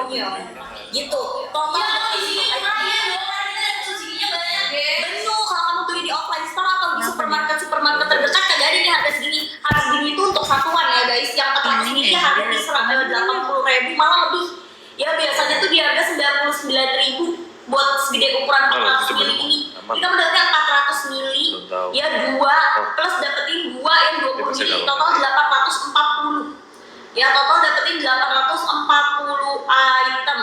bumil. Gitu. Total bener kalau kamu beli di offline store atau di supermarket terdekat kagak ada nih harga segini. Harga segini itu untuk satuan ya guys. Yang 400 ini harga di 80.000 malah lebih. Ya biasanya tuh di harga 99.000 buat segede ukuran 400 mili ini. Ini kamu dapetnya 400 mili ya 2 plus dapetin 2 yang 20 mili total 840. Ya total dapetin 840 item.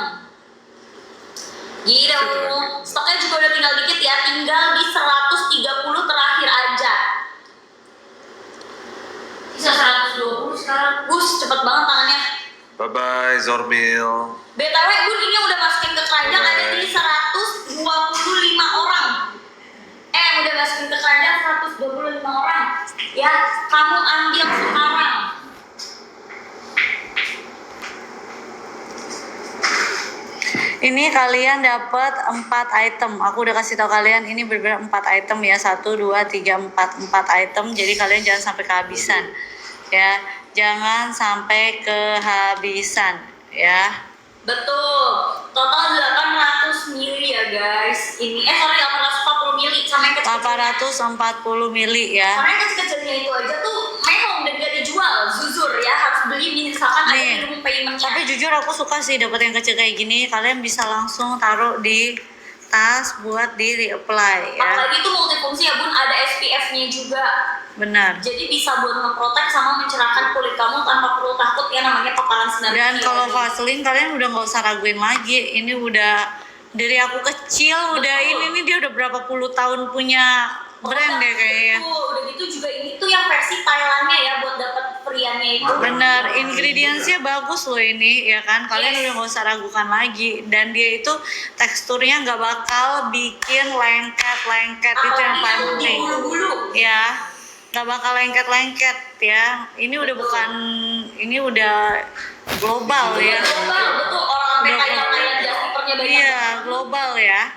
Gitu. Stoknya juga udah tinggal dikit ya, tinggal di 130 terakhir aja. Bisa 120 sekarang. Bus cepet banget tangannya. Bye bye Zormil. BTW Bun ini udah masukin ke keranjang ada di 125 orang. Udah masukin ke keranjang 125 orang. Ya, kamu ambil sekarang. Ini kalian dapat 4 item. Aku udah kasih tahu kalian ini berbeda 4 item ya. 1 2 3 4 item. Jadi kalian jangan sampai kehabisan. Ya, jangan sampai kehabisan ya. Betul. Total 800 mili ya guys. Ini 840 mili sama yang kecil. 840 mili ya. Karena yang kecil-kecilnya itu aja tuh mehong dan gak dijual. Jujur ya harus beli misalkan ada minimum paymentnya. Tapi jujur aku suka sih dapat yang kecil kayak gini. Kalian bisa langsung taruh di tas buat di reapply ya. Apalagi itu multifungsi ya Bun, ada SPF-nya juga. Benar. Jadi bisa buat ngeprotek sama mencerahkan kulit kamu tanpa perlu takut ya namanya paparan sinar. Dan kalau Vaseline kalian udah nggak usah raguin lagi. Ini udah dari aku kecil. Betul. Udah ini dia udah berapa puluh tahun punya brand deh kayaknya. Udah gitu juga ini tuh yang versi Thailandnya ya buat dapat free-nya itu. Bener, ingredientsnya bagus loh ini ya kan. Kalian udah nggak usah ragukan lagi. Dan dia itu teksturnya nggak bakal bikin lengket itu yang paling penting. Ya, nggak bakal lengket ya. Ini udah bukan, ini udah global ya. Global, betul orang kayak justipernya banyak. Iya, global ya.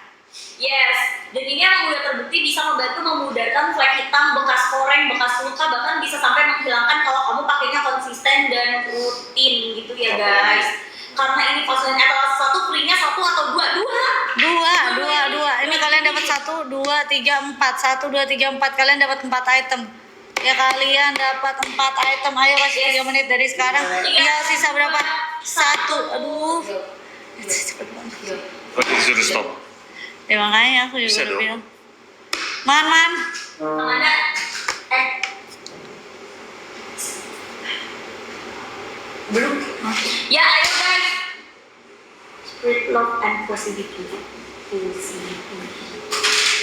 Yes, dan ini yang udah terbukti bisa membantu memudarkan flek hitam, bekas koreng, bekas luka, bahkan bisa sampai menghilangkan kalau kamu pakainya konsisten dan rutin gitu ya guys. Karena ini Vaseline etalase 1 free-nya 1 atau 2? Dua. Ini kalian dapat 1, 2, 3, 4. 1, 2, 3, 4 kalian dapat 4 item. Ya kalian dapat 4 item. Ayo kasih 3 menit dari sekarang. Tinggal sisa berapa? 1. Aduh. Cepet banget. Disuruh stop. Ya makanya aku juga udah bilang. Man. Mana? Belum. Ya ayo guys. Spread love and positivity.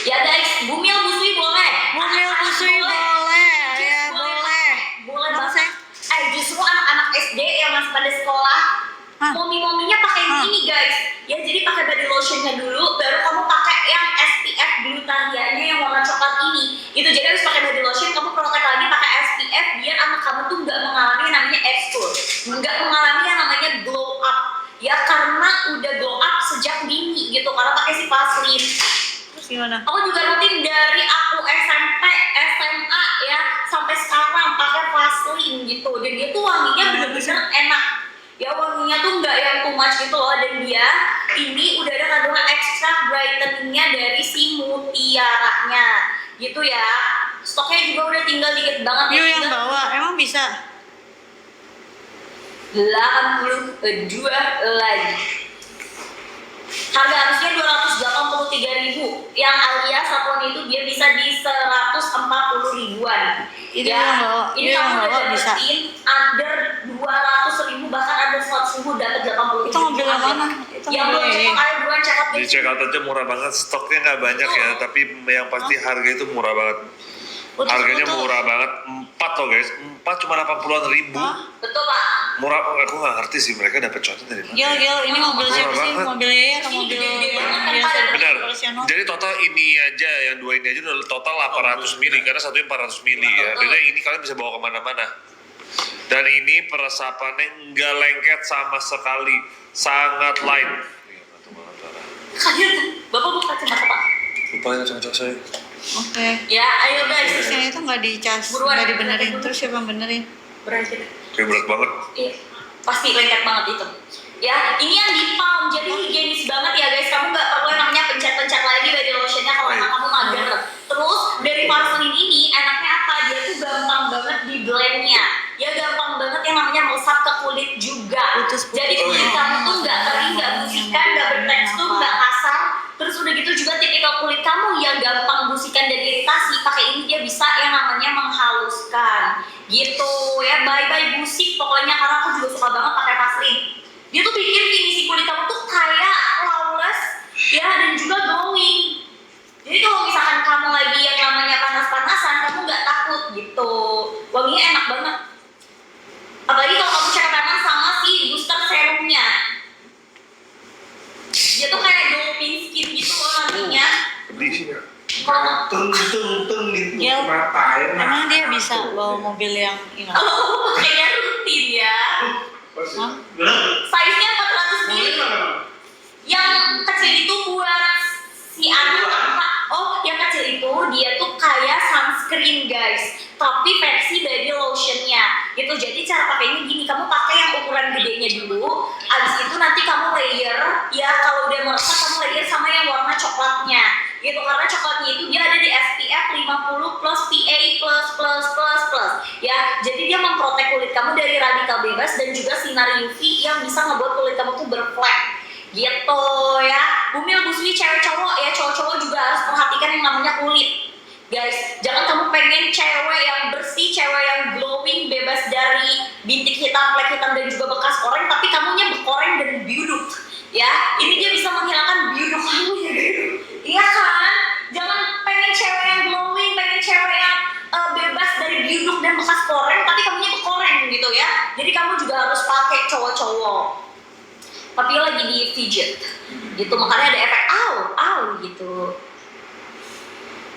Ya guys, Bumil Busui boleh. Bumil Busui boleh. Ya boleh. Boleh banget. Justru anak-anak SD yang masih pada sekolah, momi-mominya pakai ini guys. Ya jadi pakai body lotionnya dulu, baru kamu pakai yang SPF glutarianya yang warna coklat ini. Gitu jadi harus pakai body lotion, kamu protek lagi pakai SPF biar anak kamu tuh nggak mengalami yang namanya exfoliate, nggak mengalami yang namanya glow up. Ya karena udah glow up sejak dini gitu, karena pakai si Vaseline. Terus gimana? Aku juga rutin dari aku SMP, SMA ya sampai sekarang pakai Vaseline gitu. Dan dia tuh wanginya bener-bener enak. Ya wanginya tuh nggak yang too much gitu loh. Dan dia ini udah ada kandungan ekstrak brightening-nya dari si mutiaranya gitu ya. Stoknya juga udah tinggal dikit banget. Yuk yang bawa, emang bisa? 82 lagi. Harga harusnya 283.000, yang alias satuan itu dia bisa di 140 ribuan. Itu yang bawa, ini yang kamu bawa udah bisa. Under 200.000 bahkan ada 100.000 dapat 80.000. Itu mobil yang mana? Itu yang belum cek ayo buruan check out. Di check out aja murah banget, stoknya nggak banyak ya, tapi yang pasti harga itu murah banget. Harganya murah banget, 4 loh guys, 4 cuma 80-an ribu. Betul pak. Murah, aku nggak ngerti sih mereka dapat contoh dari mana. Gil, ini mobil siapa sih? Mobil Yaya atau mobil biasa? Benar. Jadi total ini aja, yang 2 ini aja udah total 800 mili, karena satunya 400 mili ya. Dan yang ini kalian bisa bawa kemana-mana. Dan ini peresapannya nggak lengket sama sekali, sangat light. Kalian, bapak mau kacamata pak? Lupa ya kacamata saya. Oke. Ya, ayo guys. Terus yang itu nggak dicas, Buruan. nggak dibenerin. Terus siapa yang benerin? Berhasil. Kayak berat banget. Iya, pasti lengket banget itu. Ya, ini yang di palm, jadi higienis banget ya guys. Kamu nggak perlu yang namanya pencet-pencet lagi body lotionnya kalau emang kamu mager. Terus dari Vaseline ini enaknya apa? Dia tuh gampang banget di blendnya. Ya gampang banget yang namanya meresap ke kulit juga. Jadi kulit kamu tuh nggak kering, nggak busikan, nggak bertekstur, nggak kasar. Terus udah gitu juga tipikal kulit kamu yang gampang busikan dan iritasi. Pakai ini dia bisa yang namanya menghaluskan. Gitu ya, bye-bye busik pokoknya, karena aku juga suka banget pakai Vaseline. Dia tuh bikin finishing kulit kamu tuh kayak flawless ya, dan juga glowing. Jadi kalau misalkan kamu lagi yang namanya panas-panasan, kamu nggak takut gitu. Wanginya enak banget. Apalagi kalau kamu campanan sama si booster serumnya. Dia tuh kayak dolphin skin gitu loh nantinya. Pedih sih ya. Kalau tung gitu Ya, ngapain? emang dia bisa bawa mobil yang ini? kamu pakainya rutin ya. Hah? Size-nya 400 ml. Yang kecil itu buat si anak apa? Oh, yang kecil itu dia tuh kayak sunscreen guys, tapi versi body lotionnya gitu. Jadi cara pakainya gini, kamu pakai yang ukuran gedenya dulu, abis itu nanti kamu layer ya. Kalau udah meresap kamu layer sama yang warna coklatnya gitu, karena coklatnya itu dia ada di SPF 50 plus PA plus ya. Jadi dia memprotek kulit kamu dari radikal bebas dan juga sinar UV yang bisa ngebuat kulit kamu tuh berflek gitu ya. Bumil busui cewek cowok ya, cowok-cowok juga harus perhatikan yang namanya kulit guys. Jangan kamu pengen cewek yang bersih, cewek yang glowing, bebas dari bintik hitam, flek hitam dan juga bekas koreng, tapi kamunya berkoreng dan biuduk ya. Ini dia bisa menghilangkan biuduk kamu ya, iya kan? Jangan pengen cewek yang glowing, pengen cewek yang bebas dari biuduk dan bekas koreng, tapi kamunya berkoreng gitu ya. Jadi kamu juga harus pakai cowok-cowok tapi lagi di fidget gitu, makanya ada efek au gitu.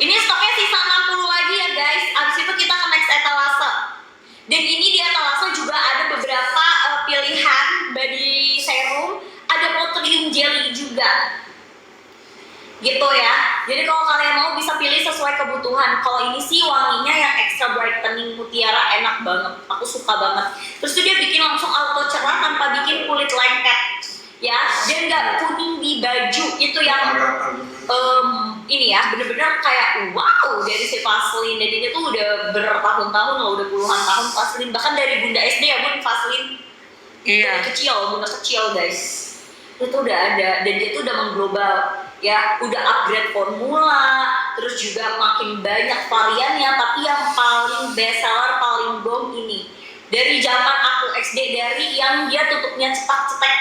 Ini stoknya sisa 60 lagi ya guys. Abis itu kita ke next etalase. Dan ini di etalase juga ada beberapa pilihan body serum, ada protein jelly juga gitu ya. Jadi kalau kalian mau bisa pilih sesuai kebutuhan. Kalau ini sih wanginya yang extra brightening mutiara, enak banget, aku suka banget. Terus tuh dia bikin langsung auto cerah tanpa bikin kulit lengket ya, dan nggak kuning di baju. Itu yang ini ya, bener-bener kayak wow dari si Vaseline. Dan ini tuh udah bertahun-tahun loh, udah puluhan tahun Vaseline, bahkan dari bunda SD ya bun Vaseline. Iya. Bunda kecil guys, itu udah ada, dan dia tuh udah mengglobal ya, udah upgrade formula, terus juga makin banyak variannya. Tapi yang paling best seller, paling bomb ini dari zaman aku SD, dari yang dia tutupnya cetak-cetek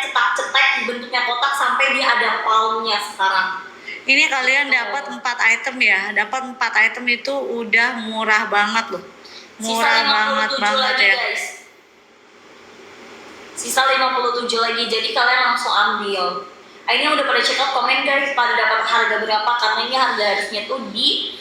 bentuknya kotak sampai dia ada palmnya sekarang. Ini kalian dapat 4 item ya. Dapat 4 item itu udah murah banget loh. Murah banget lagi, ya. Guys. Sisa 57 lagi, jadi kalian langsung ambil. Ini yang udah pada check out komen guys, pada dapat harga berapa, karena ini harga harusnya tuh di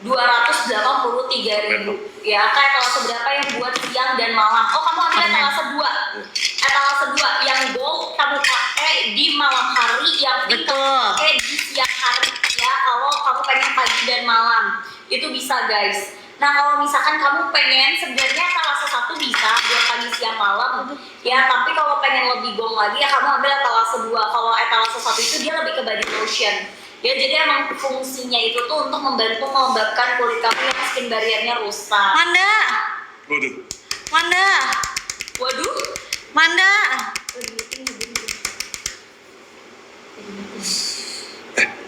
283.000 ya. Kayak etalase berapa yang buat siang dan malam? Oh, kamu ambil etalase 2. Etalase 2 yang gold kamu pakai di malam hari, yang pink kamu pakai di siang hari ya. Kalau kamu pengen pagi dan malam itu bisa guys. Nah kalau misalkan kamu pengen, sebenarnya etalase 1 bisa buat pagi siang malam ya, tapi kalau pengen lebih gong lagi ya kamu ambil etalase 2. Kalau etalase 1 itu dia lebih ke body lotion ya, jadi emang fungsinya itu tuh untuk membantu melembabkan kulit kamu yang skin barriernya rusak. Manda.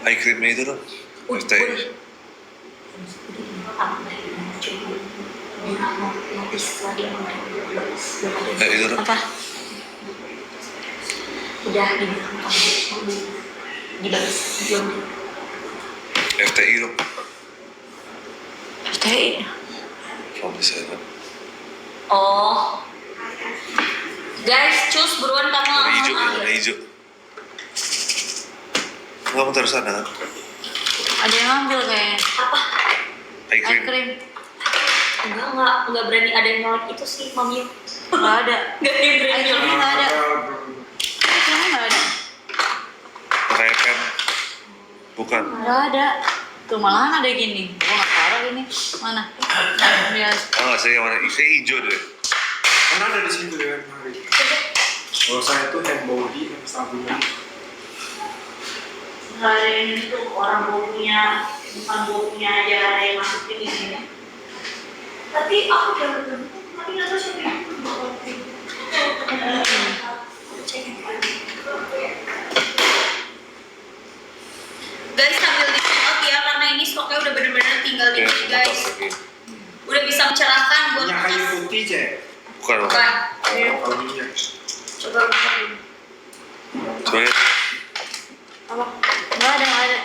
Eye creamnya itu dong. Itu dong. Apa? Udah dibilang kamu dibahas belum? FTI dong. FTI. Oh guys, cus buruan kamu langsung ambil. Warna hijau. Kamu taruh sana. Ada yang ambil kayaknya. Apa? Eye cream. Krim. Enggak berani ada yang nyolek itu sih, Mami. Nggak ada. Enggak ada yang berani nyolek. Nggak ada. Kayaknya nggak ada. Repen. Bukan. Nggak ada. Tuh malahan ada gini. Gua nggak taruh ini. Mana? Biasa. Oh, saya yang mana? Saya hijau deh. Karena ada di situ ya hari. Kalau saya tuh hand body, hand sabunnya. Nggak ada ini tuh orang baunya, bukan baunya aja ada yang masukin di sini. Tapi aku udah ketemu, tapi nggak tahu siapa yang Guys, sambil di out ya, karena ini stoknya udah bener-bener tinggal di sini guys. Udah bisa mencerahkan buat Minyak kayu putih, Cek. Bukan. Bukan. Kalau minyak. Coba buka dulu. Coba lihat. Apa? Nggak ada.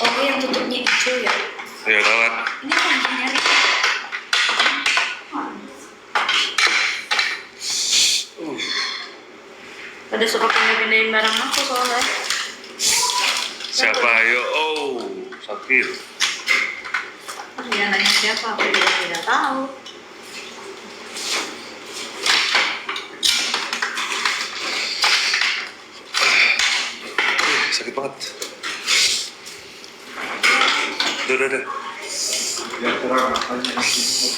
Oh, yang tutupnya hijau ya? Ya kawan. Ini apa yang nyari? Pada suka pindah-pindahin barang aku soalnya. Siapa ayo? Oh, Sakir. Dia nanya siapa, aku juga tidak tahu. Sakit banget. Udah. Biar terang matanya di sini.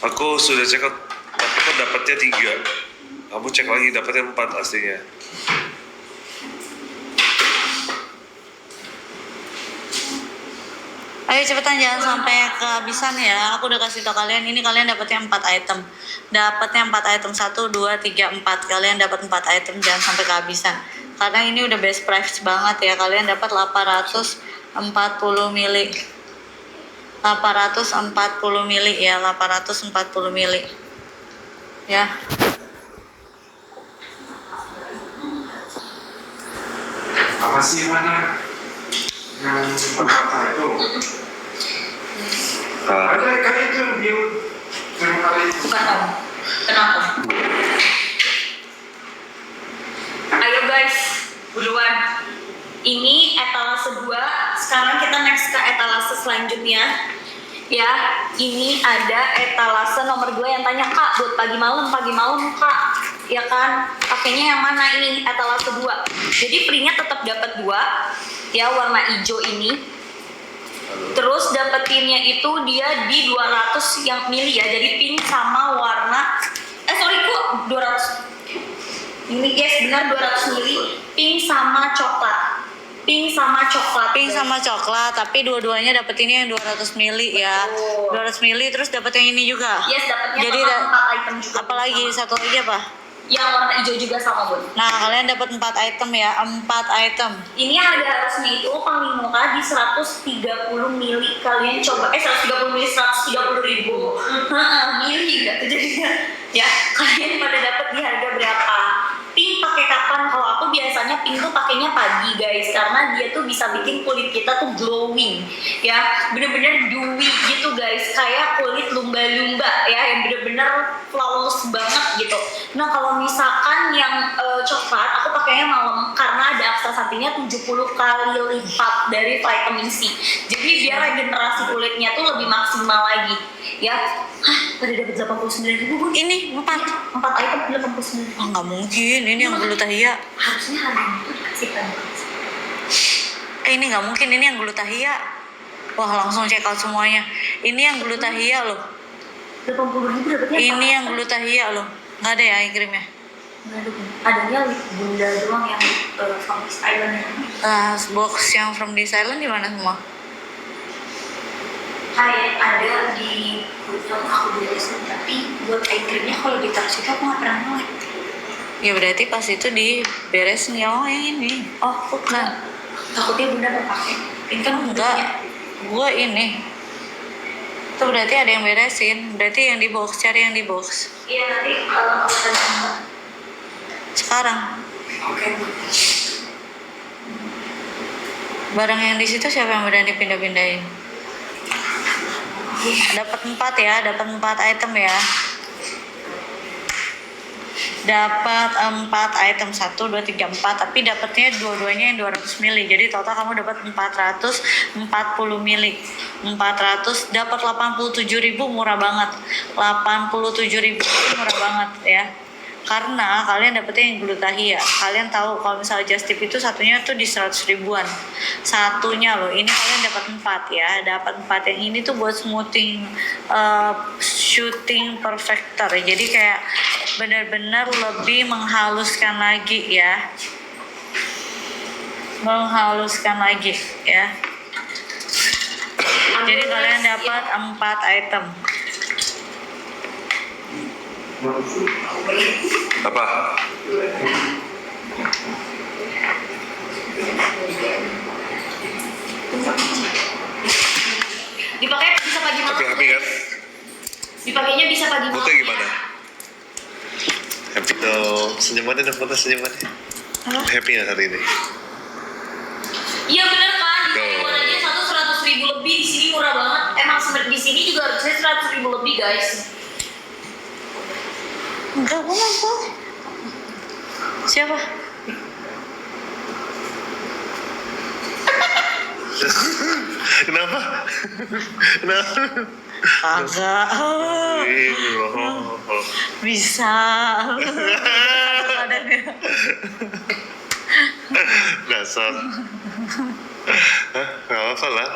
Aku sudah cek out, tapi kok dapatnya 3. Kamu cek lagi dapatnya 4 aslinya. Ayo cepetan, jangan sampai kehabisan ya. Aku udah kasih tau kalian, ini kalian dapatnya 4 item. Dapatnya 4 item, 1, 2, 3, 4. Kalian dapat 4 item, jangan sampai kehabisan. Karena ini udah best price banget ya. Kalian dapat 840 mili. 840 mili ya, 840 mili. Ya. Apa sih mana? Yang pertama itu. Ada kayak itu yang dia terima kali itu. Bukan om. Kenapa? Ayo guys, buruan. Ini etalase 2. Sekarang kita next ke etalase selanjutnya. Ya, ini ada etalase nomor 2 yang tanya, Kak, buat pagi malam Kak. Ya kan, pakainya yang mana ini? Etalase 2. Jadi free-nya tetap dapat 2. Ya, warna hijau ini. Terus dapetinnya itu dia di 200 yang mili ya. Jadi pink sama warna kok 200. Ini guys, benar 200 mili. Pink sama coklat. Pink sama coklat, tapi dua-duanya dapetinnya yang 200 mili ya. 200 mili terus dapet yang ini juga. Yes, dapetnya. Jadi 4 item juga. Apalagi satu lagi apa? Yang warna hijau juga sama, Bun. Nah, kalian dapat 4 item ya, 4 item. Ini harga harusnya itu paling murah di 130 mili. Kalian coba 130 mili, 130 ribu. Mili enggak tuh jadinya. Ya, kalian pada dapat di harga berapa? Pink pakai kapan? Kalau aku biasanya pink tuh pakainya pagi guys, karena dia tuh bisa bikin kulit kita tuh glowing, ya, bener-bener dewy gitu guys, kayak kulit lumba-lumba ya, yang bener-bener flawless banget gitu. Nah kalau misalkan yang coklat, aku pakainya malam karena ada ekstrasantinya 70 kali lipat dari vitamin C. Jadi biar regenerasi kulitnya tuh lebih maksimal lagi, ya. Pada dapat 89 ribu Bun. Ini 4 item 89. Oh nggak mungkin, ini yang glutathione. Harusnya harganya itu dikasihkan. Ini nggak mungkin, ini yang glutathione. Wah langsung check out semuanya. Ini yang glutathione loh. 80 ribu dapatnya. Ini yang glutathione loh. Nggak ada ya eye creamnya? Nggak ada Bun. Adanya lip bunda doang yang from this island ya. Box yang from this island di mana semua? Kayak ada di gudang aku beli sih, tapi buat eye creamnya kalau ditaruh situ aku nggak pernah ngeliat. Ya berarti pas itu diberesin ya. Oh yang ini. Oh bukan. Takutnya bunda mau pakai. Ini kan enggak. Gua ini. Itu berarti ada yang beresin. Berarti yang di box, cari yang di box. Iya nanti kalau aku tanya sekarang. Oke. Barang yang di situ siapa yang berani pindah-pindahin? Dapat 4 ya, dapat 4 item ya. Dapat 4 item, 1, 2, 3, 4. Tapi dapatnya dua-duanya yang 200 mili. Jadi total kamu dapat 440 mili. 400 dapat 87 ribu, murah banget. 87 ribu murah banget ya. Karena kalian dapetnya yang glutathione. Kalian tahu kalau misalnya Just Tip itu satunya tuh di 100 ribuan. Satunya loh. Ini kalian dapat 4 ya. Dapat 4. Yang ini tuh buat smoothing shooting perfector. Jadi kayak benar-benar lebih menghaluskan lagi ya. Menghaluskan lagi ya. Jadi kalian dapat 4 item. Apa? Dipakai bisa pagi malam. Happy kan? Dipakainya bisa pagi malam. Moodnya gimana? Happy dong. Senyumannya dong, foto senyumannya. Happy nggak hari ini? Iya bener kan, di Tuh. Taiwan aja 100 ribu lebih, di sini murah banget. Emang di sini juga harusnya 100 ribu lebih guys. Enggak, gue mampu. Siapa? Kenapa? Kenapa? Agak. Bisa. Kadang ya. Dasar. Hah? Gak apa lah.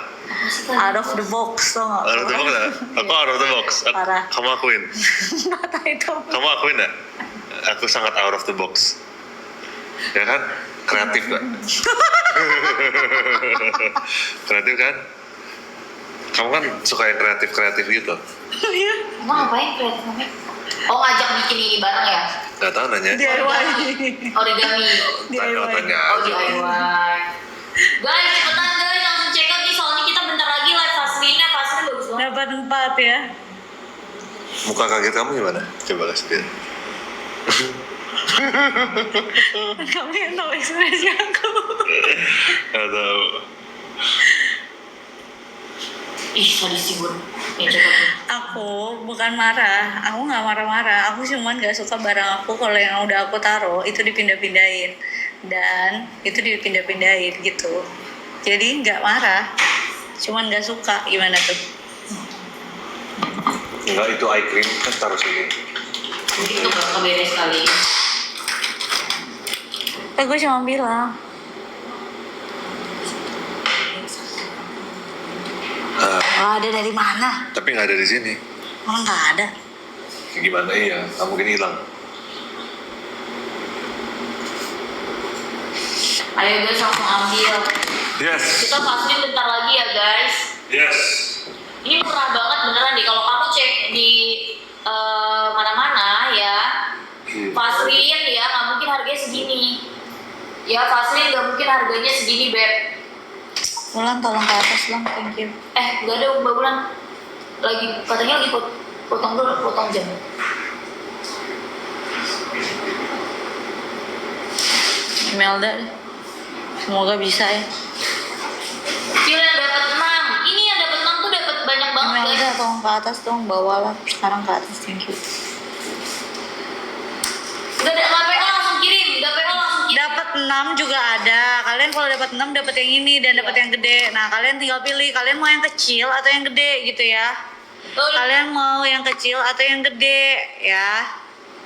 Out of the box tuh nggak? Out of the box lah. Aku out of the box. Parah. Kamu akuin. Mata itu. Kamu akuin gak? Aku sangat out of the box. Ya kan? Kreatif gak? Kreatif kan? Kamu kan suka yang kreatif-kreatif gitu. Iya. Emang ngapain kreatif namanya? Oh ngajak bikin ini bareng ya? Gak tau nanya. DIY. Origami. Tanya. Oh DIY. Guys cepetan guys langsung check out nih soalnya kita bentar lagi live Vaseline bagus banget. Dapat 4 ya. Muka kaget kamu gimana? Coba kasih lihat. Kamu yang tahu ekspresi aku. Gak tau. Ih sadis sih Bun. Ya check out nih. Aku bukan marah, aku nggak marah-marah. Aku cuman nggak suka barang aku kalau yang udah aku taruh itu dipindah-pindahin dan itu dipindah-pindahin gitu. Jadi nggak marah, cuman nggak suka. Gimana tuh? Enggak, itu eye cream kan taruh sini. Itu gak keberes kali. Gue cuma bilang. Oh, ada dari mana? Tapi nggak ada di sini. Oh, nggak ada. Gimana iya? Nggak mungkin hilang. Ayo guys langsung ambil. Yes. Kita Vaseline bentar lagi ya guys. Yes. Ini murah banget beneran deh. Kalau kamu cek di mana-mana ya, Vaseline ya nggak mungkin harganya segini. Ya Vaseline nggak mungkin harganya segini beb. Bulan tolong ke atas dong, thank you. Nggak ada Mbak Bulan. Katanya lagi potong dulu, potong jam. Imelda deh. Semoga bisa ya. Feel yang dapat 6. Ini yang dapat 6 tuh dapat banyak banget Imelda guys. tolong ke atas dong, bawalah sekarang ke atas, thank you. Nggak PO langsung kirim, nggak PO langsung kirim. Dapat 6 juga ada. Kalian kalau dapat 6 dapat yang ini dan dapat yang gede. Nah, kalian tinggal pilih kalian mau yang kecil atau yang gede gitu ya. Betul. Kalian mau yang kecil atau yang gede ya.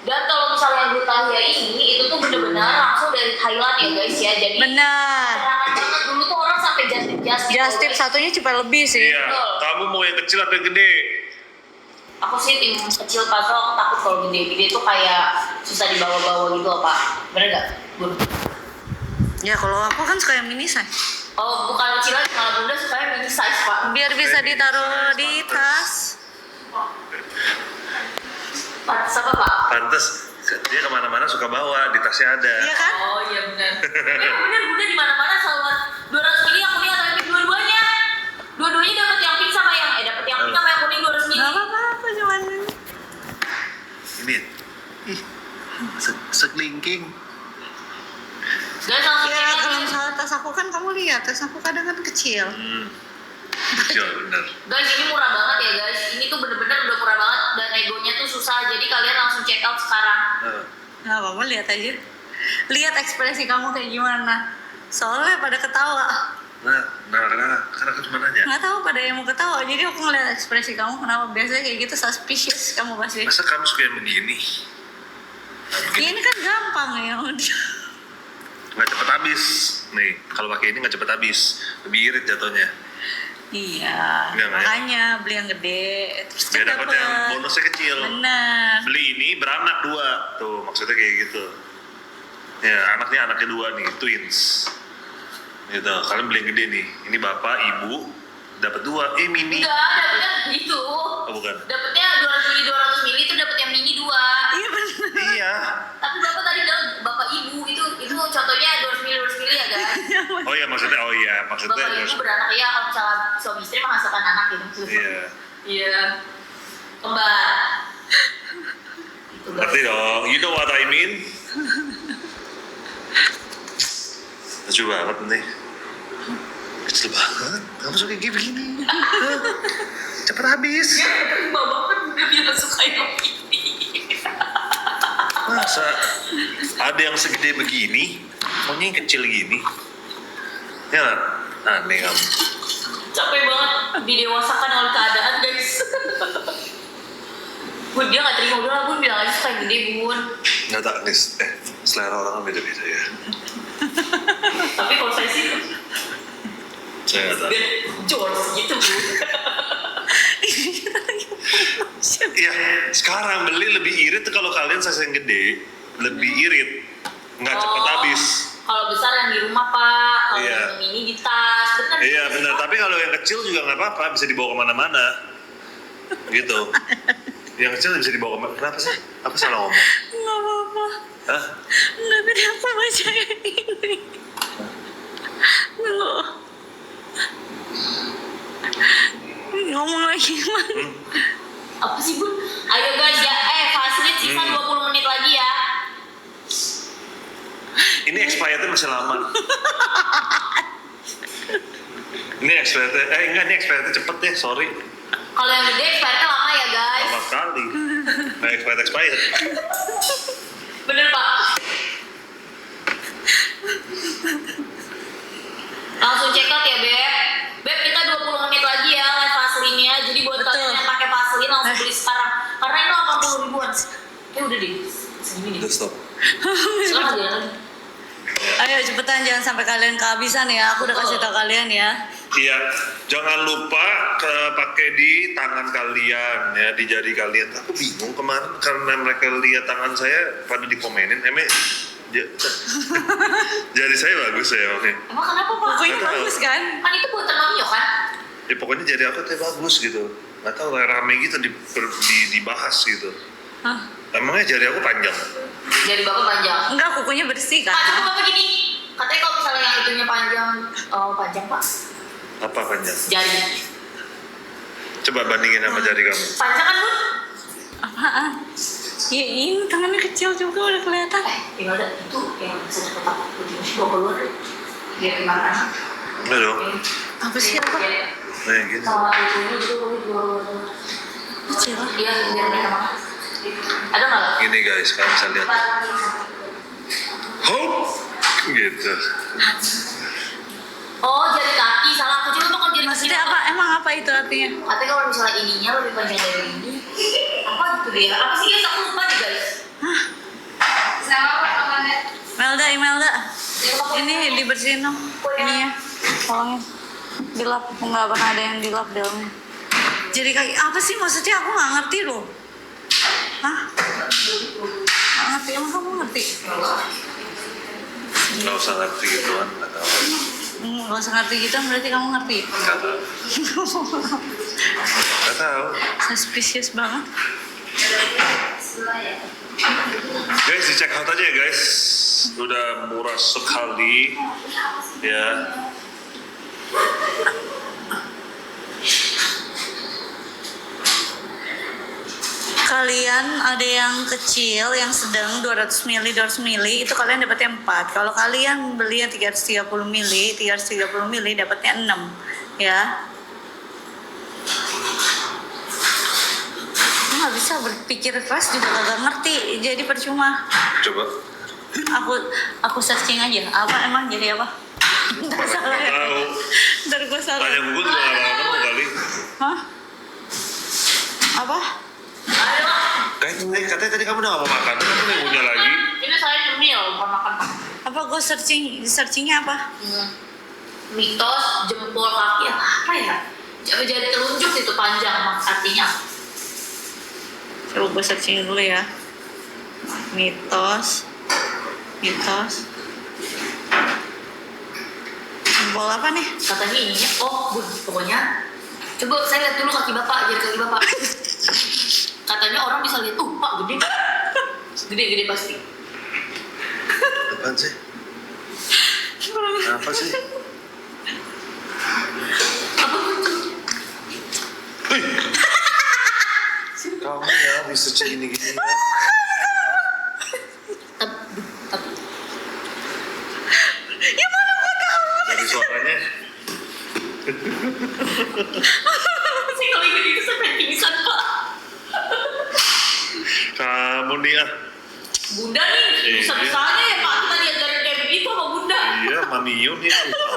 Dan kalau misalnya Glutathione ini itu tuh bener-bener langsung dari Thailand ya guys ya. Jadi Benar. serangan banget dulu tuh orang sampai Just Tip satunya cuma lebih sih. Iya. Kamu mau yang kecil atau yang gede? Aku sih tim kecil pas aku takut kalau gede-gede tuh kayak susah dibawa-bawa gitu loh Pak. Bener gak? Bun? Ya kalau aku kan suka yang mini size. Oh bukan kecil lagi, malah bunda sukanya mini size Pak. Biar bisa ditaruh di tas. Pantes apa Pak? Pantes. Dia kemana-mana suka bawa, di tasnya ada. Iya kan? Oh iya benar. Bener bunda di mana-mana selalu 200 mili aku lihat tapi dua-duanya. Dua-duanya dapat yang pink sama yang dapat yang pink sama yang kuning 200 mili. Gak apa-apa, aku cuman Ini. Ih. Sekelingking. Guys langsung ya cek kalau aja. misalnya tas aku kan kamu lihat, tas aku kadang kan kecil. Kecil bener. Guys ini murah banget ya guys. Ini tuh bener-bener udah murah banget dan egonya tuh susah. Jadi kalian langsung check out sekarang. Gak apa-apa, lihat aja. Lihat ekspresi kamu kayak gimana. Soalnya pada ketawa. Karena aku cuma nanya. Nggak tahu pada yang mau ketawa. Jadi aku ngeliat ekspresi kamu kenapa biasanya kayak gitu suspicious kamu pasti. Masa kamu suka yang begini? Ya ini kan gampang ya udah. Nggak cepet habis. Nih, kalau pakai ini nggak cepet habis. Lebih irit jatuhnya. Iya, Enggak, makanya beli yang gede terus Dia kan dapat dapet. yang bonusnya kecil. Benar. Beli ini beranak 2. Tuh, maksudnya kayak gitu. Ya, anaknya 2 nih, twins. Gitu, kalian beli yang gede nih. Ini bapak, ibu, dapat 2. Mini. Enggak, dapetnya gitu. Oh, bukan. Dapetnya 200 mili itu dapet yang mini 2. Iya benar. Iya. Tapi bapak tadi bilang bapak ibu itu contohnya 200 mili ya guys. Oh iya, maksudnya Bapak ibu beranak ya kalau misalnya suami istri menghasilkan anak gitu. Iya. Iya. Kembar. Itu guys. Ngerti dong, you know what I mean? Lucu banget nih. Kecil banget, kamu suka kayak begini. Cepet habis. Dia terima banget dia bilang suka yang ini. Masa ada yang segede begini, maunya yang kecil gini? Ya nggak? Aneh kamu. Capek banget didewasakan oleh keadaan guys. Bun dia nggak terima, udah lah Bun bilang aja suka yang gede Bun. Nggak tak, Nis. Selera orang kan beda-beda ya. Tapi kalau saya sih Saya nggak tahu. George gitu Bun. Ya, sekarang beli lebih irit tuh kalau kalian size yang gede, lebih irit, nggak cepet habis. Kalau besar yang di rumah Pak, kalau Iya. yang mini di tas, bener. Iya benar, tapi kalau yang kecil juga nggak apa-apa, bisa dibawa kemana-mana. Gitu. Yang kecil bisa dibawa kemana? Kenapa sih? Aku salah ngomong? Nggak apa-apa. Hah? Nggak, tadi aku baca yang ini. Nggak. Ngomong lagi gimana? Apa sih Bun? Ayo guys ya, Fastlit sisa 20 menit lagi ya. Ini expirednya masih lama. Ini expirednya, enggak, ini expirednya cepet deh, sorry. Kalau yang gede expirednya lama ya guys. Lama sekali. Nah, expired. Bener Pak. Langsung check out ya Beb. Beb kita 20 menit lagi ya live Vaseline-nya. Jadi buat Betul. kalian yang pakai Vaseline langsung beli sekarang. Karena itu 80 ribuan. Udah deh. Segini deh. Udah stop. Sekarang jalan. Ayo cepetan, jangan sampai kalian kehabisan ya. Aku udah kasih tau kalian ya. Iya, jangan lupa pakai di tangan kalian ya, di jari kalian. Aku bingung kemarin karena mereka lihat tangan saya pada dikomenin, jari saya bagus ya, oke. Emang kenapa Pak? Pokoknya Nggak tahu. bagus kan? Kan itu buat Mio kan? Ya pokoknya jari aku tuh bagus gitu. Nggak tahu rame gitu dibahas gitu. Hah? Emangnya jari aku panjang? Jadi Bapak panjang. Enggak, kukunya bersih Pak, kan? coba Bapak gini. Katanya kalau misalnya yang itunya panjang, panjang Pak. Apa panjang? Jari. Coba bandingin sama jari kamu. Panjang kan Bun? Apaan? Ya ini tangannya kecil juga udah kelihatan. Tinggal ada itu yang bisa cepat putih bawa keluar deh. Biar gimana? Udah dong. Apa sih apa? Nah yang gitu. Sama itunya juga boleh keluar. Kecil. Iya, biar mereka makan. Ada nggak? Gini guys, kalian bisa lihat. Hop! Gitu. Oh, jari kaki. Salah aku coba kalau jari kaki. Maksudnya apa? Emang apa itu artinya? Katanya kalau misalnya ininya lebih panjang dari ini. Apa gitu deh? Apa sih guys? Aku lupa nih guys. Sama apa namanya? Imelda. Ini dibersihin dong. Ininya. Tolongin. Dilap. Nggak pernah ada yang dilap dalamnya. Jadi kaki apa sih maksudnya? Aku nggak ngerti loh. Hah? Nggak ngerti. Emang kamu ngerti? Nggak usah ngerti gituan, nggak tahu. Nggak usah ngerti gitu, berarti kamu ngerti. Nggak tahu. Nggak tahu. Suspicious banget. Guys, di check out aja ya guys. Udah murah sekali. Ya. Kalian ada yang kecil, yang sedang 200 mili, 200 mili itu kalian dapatnya 4. Kalau kalian beli yang 330 mili, 330 mili dapatnya 6 ya. Nggak bisa berpikir keras juga kagak ngerti, jadi percuma. Coba. Aku searching aja. Apa emang jadi apa? Ntar salah ya. Tahu. Ntar gue salah. Tanya Google juga nggak bakal nemu kali. Hah? Apa? Ayo. Katanya tadi kamu udah gak mau makan, kamu udah punya lagi. Ini saya cemil, bukan makan. Apa gue searchingnya apa? Mitos jempol kaki apa ya? Jari telunjuk itu panjang artinya. Coba gue searching dulu ya. Mitos. Jempol apa nih? Katanya ininya, bun, pokoknya. Coba saya lihat dulu kaki bapak, jari kaki bapak. Katanya orang bisa lihat, pak gede. Gede pasti. Apaan sih? Apa sih? Apa tuh? Hei! Kamu ya bisa gini. Tapi. Ya mana gue tahu. Dari suaranya. Sih kalau ikut itu sampai pingsan pak. Kamu nih ah. Bunda nih, bisa-bisanya ya pak kita diajarin kayak begitu sama bunda. Iya, Mamiyo nih.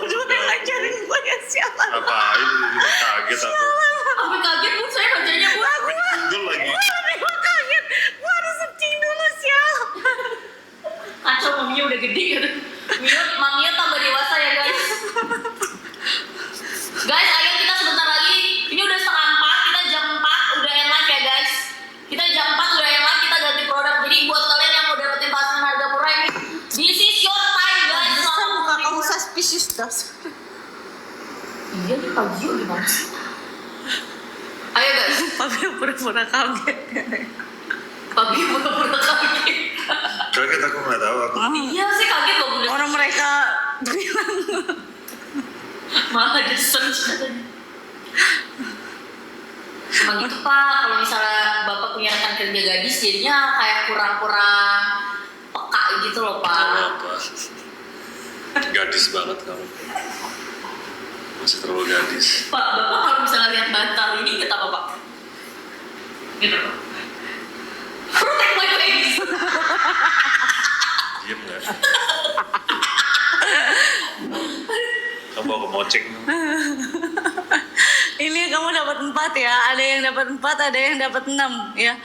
Udah ngajarin gue ya sialan. Ngapain? Kaget aku. Aku kaget pun saya bacanya bu. Google lagi. Gue kaget. Gue harus searching dulu sial. Kacau Mamiyo udah gede gitu. Mamiyo tambah dewasa ya guys. Guys, ayo kita sebentar lagi. Ini udah 3:30, kita jam 4 udah enak ya guys. Kita jam 4 udah enak, kita ganti produk. Jadi buat kalian yang mau dapetin pasangan harga murah ini, this is your time guys. Muka kamu suspicious das. Iya nih Pak Gio gimana sih? Ayo guys, Tapi pura-pura kaget. Pak Gio pura-pura kaget. Kaget aku nggak tahu aku. Iya sih kaget loh bunda. Orang mereka bilang Malah ada search katanya. Emang gitu pak, kalau misalnya bapak punya rekan kerja gadis jadinya kayak kurang-kurang peka gitu loh pak. Apa? Gadis banget kamu. Masih terlalu gadis. Pak, bapak kalau misalnya lihat bantal ini kita apa pak? Gitu pak. Protect my face. Diem nggak? Kamu mau kemoceng? ini kamu dapat 4 ya. Ada yang dapat 4, ada yang dapat 6 ya.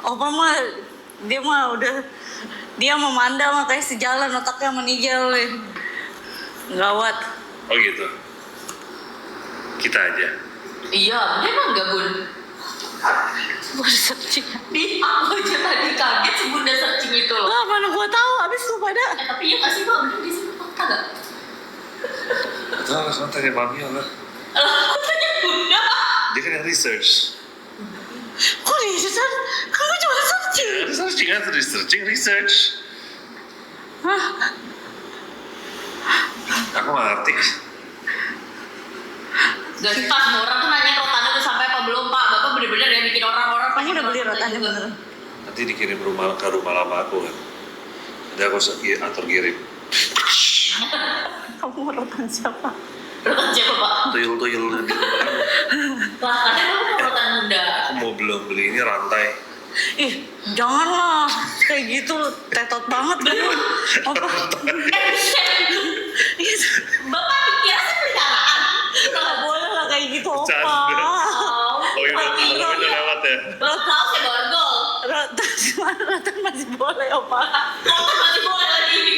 Opa mah dia memandang mah kayak sejalan otaknya menijal gawat. Oh gitu. Kita aja. Iya, memang nggak bun. Gue searching. Di aku aja tadi kaget si bunda searching itu loh. Lah mana gue tahu abis lu pada. Tapi iya nggak sih pak, bener di sini fakta nggak? Tahu kan tanya Mami lah. Aku tanya bunda. Dia kan yang research. Kok research? Kamu cuma searching. Researching kan research. Hah? Aku nggak ngerti. Gak sih pak, semua orang tuh nanya rotannya udah sampai apa belum pak. Bapak bener-bener ya bikin orang-orang. Kamu udah beli rotannya beneran? Nanti dikirim ke rumah lama aku kan. Nanti aku atur kirim. Kamu mau rotan siapa? Rotan siapa pak? Tuyul nanti. Lah katanya kamu mau rotan bunda. Aku mau belum beli ini rantai. Ih, janganlah. Kayak gitu tetot banget kan. Apa? Bapak pikir saya peliharaan. Gak boleh lah kayak gitu, Opa. Bercanda. Oh iya, malamnya udah lewat ya? Tahu saya borgol. Rotan masih boleh, Opa. Rotan masih boleh lagi.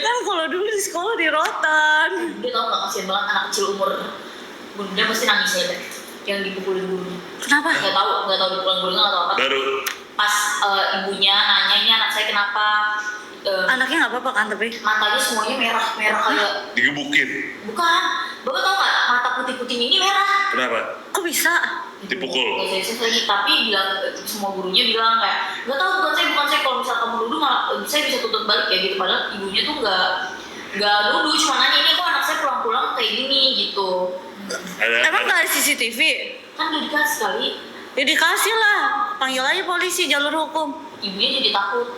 Kan kalau dulu di sekolah di rotan. Dia tau gak kasihan banget anak kecil umur bunda pasti nangis ya deh. Yang dipukulin gurunya. Kenapa? Gak tau dipukulin gurunya gak tau apa. Baru. Pas ibunya nanya ini anak saya kenapa Anaknya nggak apa-apa kan tapi? matanya semuanya merah kayak Digebukin. bukan. Bapak tau gak mata putih-putih ini merah. Kenapa? Kok bisa? Dipukul. Ya, saya lagi tapi bilang semua gurunya bilang kayak nggak tahu bukan saya kalau misal kamu nuduh malah saya bisa tuntut balik kayak gitu padahal ibunya tuh nggak nuduh cuma nanya ini kok anak saya pulang-pulang kayak gini gitu. Emang nggak ada CCTV? Kan udah dikasih kali. Ya dikasih lah. Panggil aja polisi jalur hukum. Ibunya jadi takut.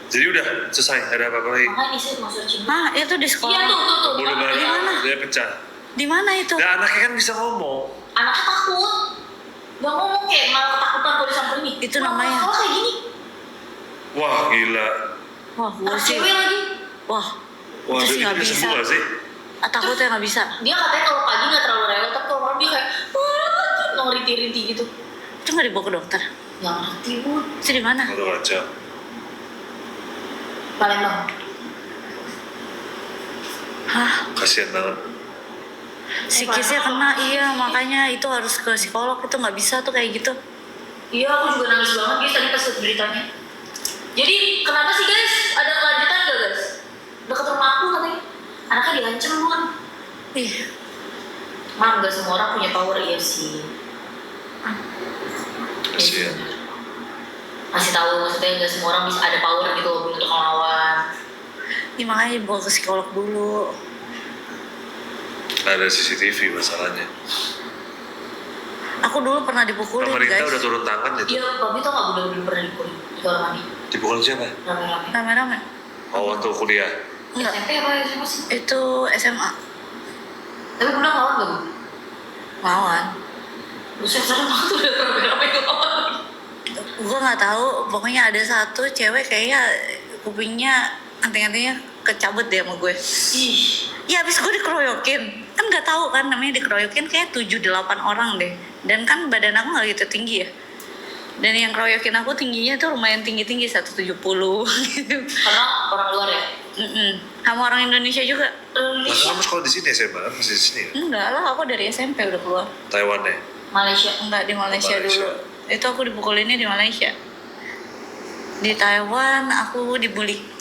Jadi udah selesai, ada apa-apa lagi? Makanya sih masuk Cina. Hah, itu di sekolah. Iya tuh. Bulu Di bara, mana? dia pecah. Di mana itu? Nah anaknya kan bisa ngomong. Anaknya takut. Gak ngomong kayak malah ketakutan kalau disamperin nih. Itu namanya. Kalau kayak gini. Wah gila. Wah, gue Anak sih. cewek lagi. Wah, Wah itu dia sih nggak bisa bisa. sembuh gak sih? Takutnya nggak bisa. Dia katanya kalau pagi nggak terlalu rewel tapi kalau malam dia kayak ngerintih-rintih gitu. Itu nggak dibawa ke dokter? Nggak ngerti Bun. Itu di mana? Baru aja. Palembang. Hah? Kasian banget. Psikisnya kena, iya makanya itu harus ke psikolog, itu nggak bisa tuh kayak gitu. Iya, aku juga nangis banget guys tadi pas lihat beritanya. Jadi kenapa sih guys? Ada kelanjutan gak guys? Dekat rumah aku katanya anaknya diancam Bun. Ih, Mam, gak semua orang punya power, iya sih. Kasian. Masih tahu maksudnya gak semua orang bisa ada power gitu untuk melawan. ini makanya bawa ke psikolog dulu. Ada CCTV masalahnya. Aku dulu pernah dipukulin Pemerintah guys. udah turun tangan itu. Iya, Papi tau gak udah pernah dipukul di kamar mandi Dipukul siapa? rame-rame. Rame-rame. Oh, waktu kuliah. Enggak, SMP apa ya sih mas? itu SMA. Tapi Bunda ngelawan gak Bu? Lawan. Buset, serem banget udah rame-rame ngelawan. Gue nggak tahu, pokoknya ada satu cewek kayaknya kupingnya anting-antingnya kecabut deh sama gue. Ih, Ya abis gue dikeroyokin, kan nggak tahu kan namanya dikeroyokin kayak 7-8 orang deh. Dan kan badan aku nggak gitu tinggi ya. Dan yang keroyokin aku tingginya tuh lumayan tinggi-tinggi 170 gitu. karena orang luar ya? Sama orang Indonesia juga. Masa kamu sekolah di sini SMA? Masih di sini ya? Enggak lah, aku dari SMP udah keluar. Taiwan ya? Malaysia. Enggak, di Malaysia Malaysia. dulu. Itu aku dipukulinnya di Malaysia. Di Taiwan aku dibully.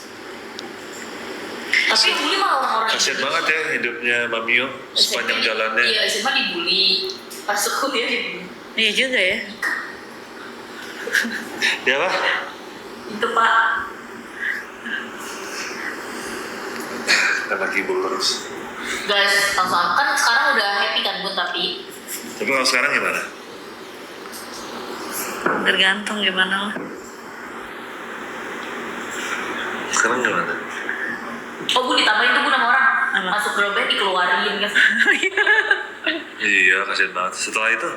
Tapi yang bully malah orang-orang Kasian banget ya hidupnya Mamio sepanjang SMP. jalannya. Iya, SMA dibully. Pas kuliah dibully. Iya juga ya. Ya Pak? Itu Pak. Kita lagi terus. Guys, langsung kan sekarang udah happy kan Bun, tapi Tapi kalau sekarang gimana? Tergantung gimana lah. Sekarang gimana? oh Bun ditambahin tuh Bun sama orang. Apa? Masuk grup band dikeluarin kan. Iya, kasian banget. Setelah itu,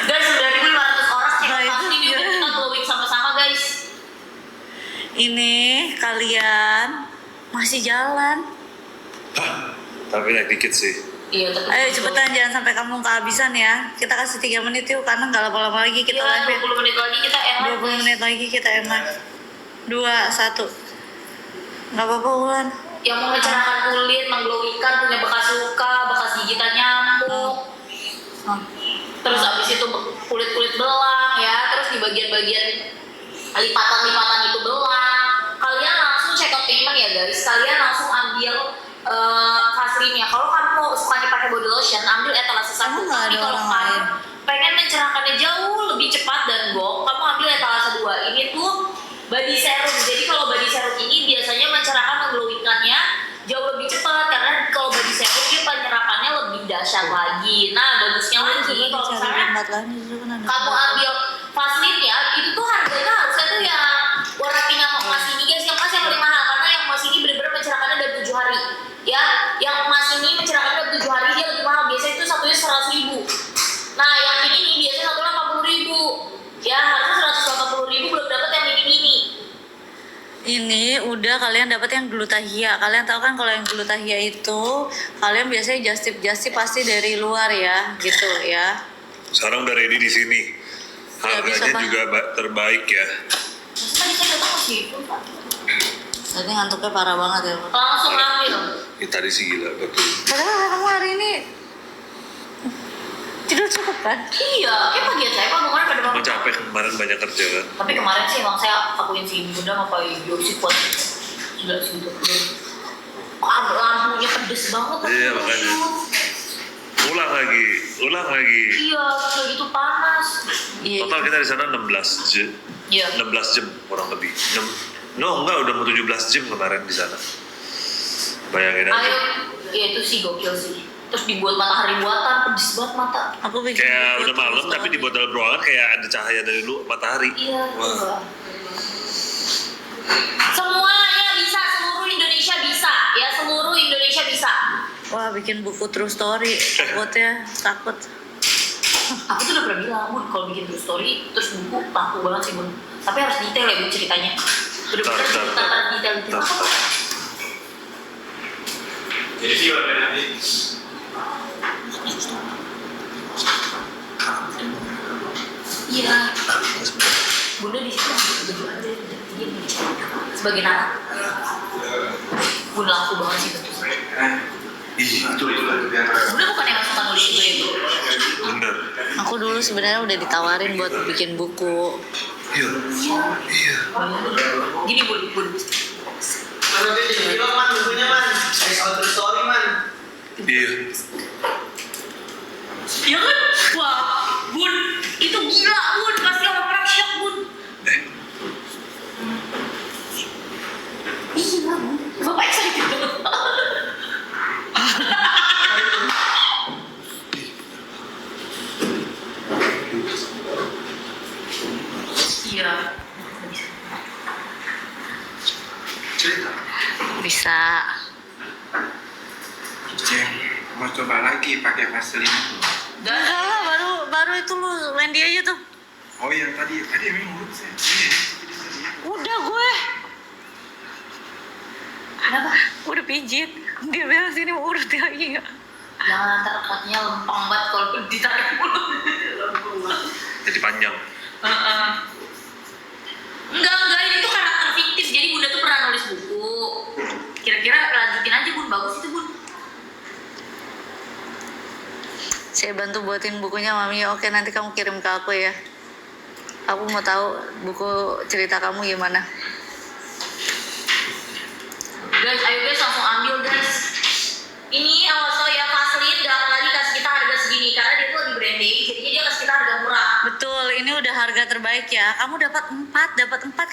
Guys, 9.500 orang cek Nah, itu pasti ini dia. udah kita glowing sama-sama guys. Ini kalian masih jalan. tapi naik dikit sih. Iya, tapi Ayo cepetan, jangan sampai kamu kehabisan ya. Kita kasih 3 menit yuk, karena nggak lama-lama lagi kita Iya, live. 20 menit lagi kita end live. 20 menit lagi kita end live. 2, 1. Nggak apa-apa Wulan. Yang mau mencerahkan kulit, mengglowingkan, punya bekas luka, bekas gigitan nyamuk. Terus abis itu kulit-kulit belang ya, terus di bagian-bagian lipatan-lipatan itu belang. Kalian langsung check out payment ya guys. Kalian langsung ambil Vaseline-nya. Kalau kamu sukanya pakai body lotion, ambil etalase 1. Emang nggak Tapi ada kalau orang kamu lain? pengen mencerahkannya jauh lebih cepat dan gong, kamu ambil etalase 2. Ini tuh body serum. Jadi kalau body serum ini biasanya mencerahkan mengglowingkannya jauh lebih cepat, karena kalau body serum dia penyerapannya lebih dahsyat lagi. Nah, bagusnya lagi kalau misalnya kamu ambil Vaseline ya, itu tuh harganya harusnya tuh yang warna pink sama emas ini guys, yang emas yang paling mahal, karena yang emas ini bener-bener mencerahkannya dalam 7 hari ya. Yang emas ini mencerahkannya dalam 7 hari dia lebih mahal, biasanya itu satunya 100.000. Nah yang ini biasanya satunya 80.000 ya, harusnya 180.000 belum dapat yang ini. Ini udah kalian dapat yang glutahia. Kalian tahu kan kalau yang glutahia itu kalian biasanya just tip pasti dari luar ya, gitu ya. Sekarang udah ready di sini. Nggak bisa, Harganya Pak. juga terbaik ya. Tadi saya datang ke situ Pak, Tadi ngantuknya parah banget ya Pak. langsung ambil. Ini tadi sih gila betul. Padahal kamu hari ini tidur cukup kan? Iya, kayak bagian saya Pak, bukan pada Aku bangun. capek kemarin banyak kerja kan. Tapi kemarin sih emang saya akuin si Bunda ngapain biopsi kuat. Gila sih itu. Lampunya pedes banget. Iya, makanya. Ulang lagi. Iya, udah gitu panas. Iya. Total kita di sana 16 jam. Iya. 16 jam kurang lebih. Enggak, udah mau 17 jam kemarin di sana. Bayangin aja. Ayo, ya itu sih gokil sih. Terus dibuat matahari buatan, pedes banget mata. Aku bikin Kayak video udah malam terus tapi banget. dibuat dalam ruangan kayak ada cahaya dari matahari. Iya, Wah. coba. Semuanya bisa, seluruh Indonesia bisa. Ya, seluruh Indonesia bisa. Wah, bikin buku true story. Takut. Aku tuh udah pernah bilang, Bun, kalau bikin true story, terus buku laku banget sih, Bun. Tapi harus detail ya, Bun, ceritanya. Bener-bener Tar. detail. Jadi gimana nanti? Iya. Bunda di situ baju aja dia sebagai anak. Bunda laku banget sih betul. Itu biar Bunda bukan yang suka nulis juga ya bro? Bener. Aku dulu sebenarnya udah ditawarin buat bikin buku. Iya. Iya. Gini bun. Kalau dia jadi gila man, bukunya man, size out the story man. Iya. Ya kan? Wah, bun, itu gila bun, pasti orang-orang shock bun. Iya bun, bapak excited banget. Iya. cerita. Bisa. Ceng, mau coba lagi pakai vaselin itu. Enggak lah, baru itu lu Wendy aja tuh. Oh yang tadi memang urut saya. Iya. Udah gue. Kenapa? Udah pijit. Dia bilang sini mau urut lagi nggak? Jangan ntar katanya lempeng banget kalau ditarik mulu. Jadi panjang. Enggak, ini tuh karakter fiktif. Jadi bunda tuh pernah nulis buku. Kira-kira lanjutin aja bun, bagus itu bun. Saya bantu buatin bukunya Mami. Oke, nanti kamu kirim ke aku ya. Aku mau tahu buku cerita kamu gimana. Guys, ayo guys langsung ambil guys. Ini also ya Vaseline gak akan lagi kasih kita harga segini karena dia tuh lagi branding, jadinya dia kasih kita harga murah. Betul, ini udah harga terbaik ya. Kamu dapat 4,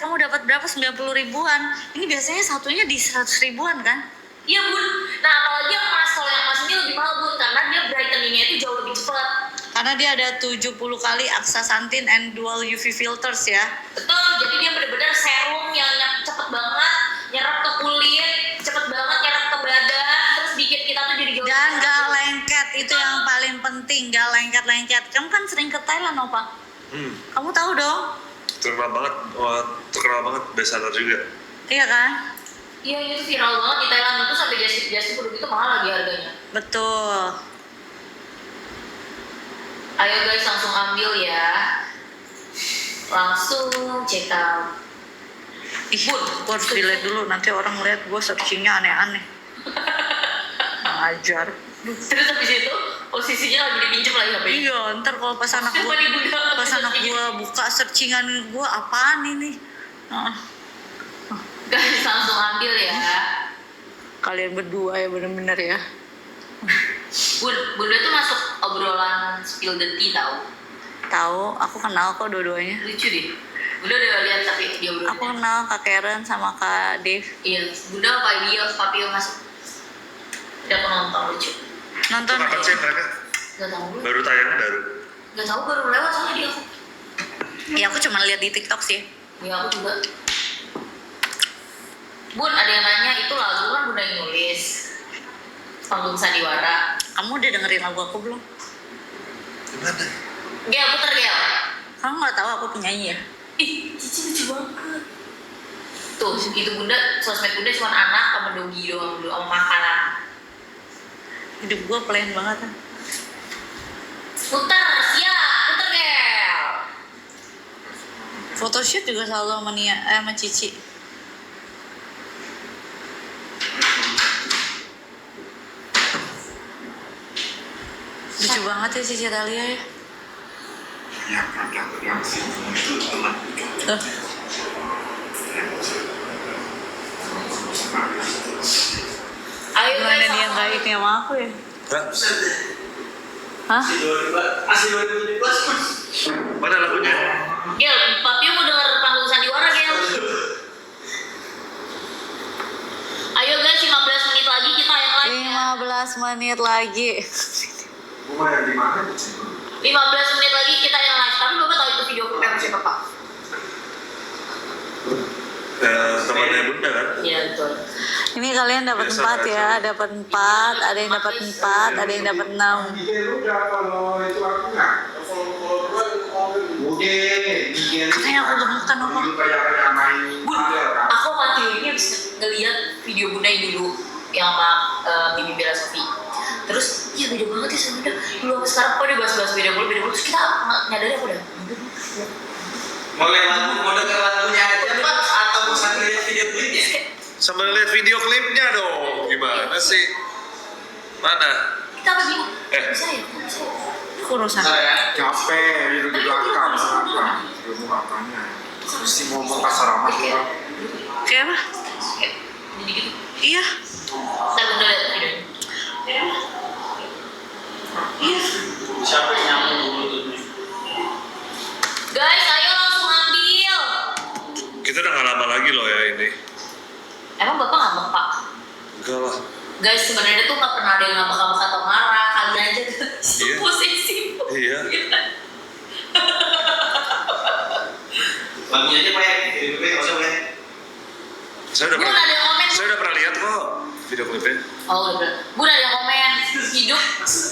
kamu dapat berapa? 90 ribuan. Ini biasanya satunya di 100 ribuan kan? Iya bun. Nah apalagi yang emas, kalau yang emas ini lebih mahal bun karena dia brightening-nya itu jauh lebih cepat. Karena dia ada 70 kali aksasantin and dual UV filters ya. Betul, jadi dia benar-benar serum yang cepet banget nyerap ke kulit, cepet banget nyerap ke badan, terus bikin kita tuh jadi jauh. Dan gak lengket, itu yang paling penting, gak lengket-lengket. Kamu kan sering ke Thailand, Opa? Kamu tahu dong? Terkenal banget bestseller juga. Iya kan? Iya, itu viral banget di Thailand itu sampai jas udah gitu mahal lagi harganya. Betul. Ayo guys langsung ambil ya. Langsung check out. Ih, gue harus delete dulu, nanti orang lihat gue searchingnya aneh-aneh. Ngajar. Terus habis itu posisinya lagi dipinjam lagi HP. Iya, ntar kalau pas anak gue buka searchingan gue apaan ini? Guys langsung ambil ya. Kalian berdua ya bener-bener ya. Bunda tuh masuk obrolan spill the tea tau. Tahu, aku kenal kok dua-duanya. Lucu deh. Bunda udah lihat tapi dia belum. Aku kenal Kak Karen sama Kak Dave. Iya, Bunda apa dia Papio masuk. Udah penonton lucu. Nonton? Kapan sih mereka? Gak tahu gue. Baru tayang baru. Gak tahu baru lewat soalnya dia. Ya aku cuma lihat di TikTok sih. Ya aku juga. Bun, ada yang nanya itu lagu kan Bunda yang nulis. Panggung Sandiwara. Kamu udah dengerin lagu aku belum? Gimana? Gel, puter Gel. Kamu nggak tahu aku penyanyi ya? Ih, Cici lucu banget. Tuh, itu Bunda, sosmed Bunda cuma anak sama dogi doang dulu, sama makanan. Hidup gue plain banget kan. Puter, siap, puter Gel. Photoshoot juga selalu sama Nia, sama Cici. Lucu banget ya Cici Talia ya. Yang produk yang sini itu telah Tuh. Ayo Gimana guys, dia nggak ini sama aku ya? Hah? Asli 2017 Mana lagunya? Gel, Papi mau denger Panggung Sandiwara Gel. Ayo guys, 15 menit lagi kita yang live ya. 15 menit lagi. Bunga yang di mana? 15 menit lagi kita yang live. Tapi Bapak tahu itu video klip yang siapa Pak? Temannya Bunda kan? Iya betul. Ini kalian dapat 4 ya, dapat 4, ada yang dapat 4, ada yang dapat 6. Udah kalau itu aku nggak. Katanya aku gemukan apa? Dulu kayak main Bun, padel kan. aku mati ini habis ngeliat video Bunda yang dulu yang sama Bibi Bella Sofi. Terus ya beda banget ya sama udah dulu sama sekarang kok dia bahas-bahas beda mulu terus kita nyadari apa udah Mau denger lagunya aja Pak atau mau sambil lihat video klipnya? Sambil lihat video klipnya dong. Gimana sih? Mana? kita apa bingung bisa ya Kurusan. Capek, duduk di belakang, kenapa? Ilmu katanya. Mesti ngomong kasar amat ya. Kayak apa? jadi gitu Iya. kita udah lihat videonya Iya. Siapa yang nyambung mulutnya? guys ayo langsung ambil Kita udah gak lama lagi loh ya ini. emang bapak ngambek pak Enggak lah. guys sebenarnya tuh nggak pernah ada yang ngambek-ngambek atau marah kalian aja tuh Iya. posisi Iya. Lagunya aja Pak ya, video klipnya nggak usah Pak ya. Saya udah Bun, pernah, ada yang komen. saya udah pernah lihat kok video klipnya. Oh udah. Bun ada yang komen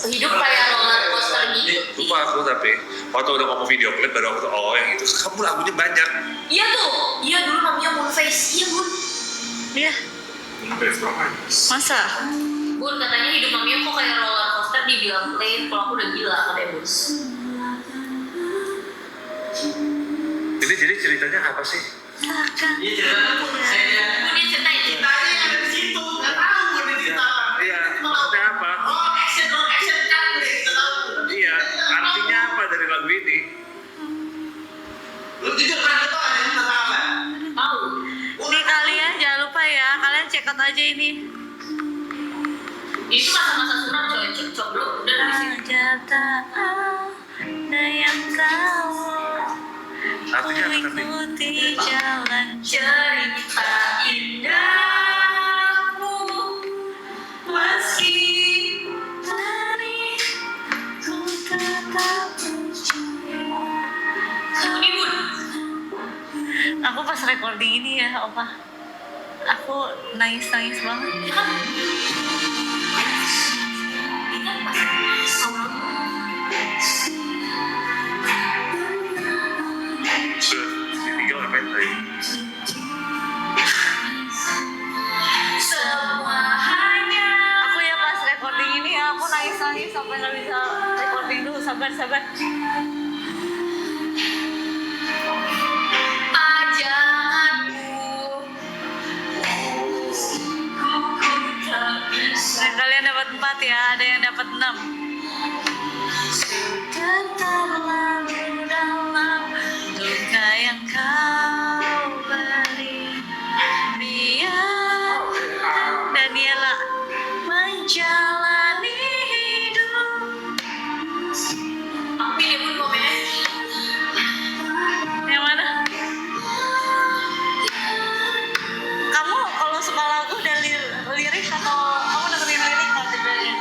hidup kayak roller coaster gitu. Lupa aku tapi waktu udah ngomong video klip baru aku tuh oh yang itu. Kamu lagunya banyak. Iya tuh. Iya dulu namanya Moonface. Iya Bun. Iya. Best banget. Masa? Bun katanya hidup namanya kok kayak roller coaster dibilang plain. Kalau aku udah gila katanya Bus. Ini jadi ceritanya apa sih? Iya cerita saya dia. Bun dia ceritain. Ceritanya yang ada di situ, nggak tahu mau diceritakan. Iya, maksudnya apa? Oh action kan udah kita tahu. Iya, artinya apa dari lagu ini? Lu jujur kan lu tahu ada yang tentang apa? Tahu. Nih kalian jangan lupa ya, kalian check out aja ini. Ini tuh masa-masa suram coy. Coba udah dari sini. Aja tak ada yang tahu. Artinya apa tapi? Ikuti jalan Cerita indahmu meski dari ku tetap percaya. Lagu ini Bun. Aku pas recording ini ya, Opa, aku nangis-nangis banget. Ya kan? Ini kan pas sama Ditinggal ngapain tadi? semua hanya Aku ya pas recording ini ya, aku nangis-nangis sampai nggak bisa recording dulu. Sabar. pajanganmu. Ku tak bisa. Dan kalian dapat 4 ya, ada yang dapat 6. Sudah terlalu dalam duka yang kau beri. Biar Daniela menjalani hidup. Aku pilih Bun komennya. Yang mana? Kamu kalau suka lagu dan lirik atau kamu dengerin lirik nggak sebenarnya?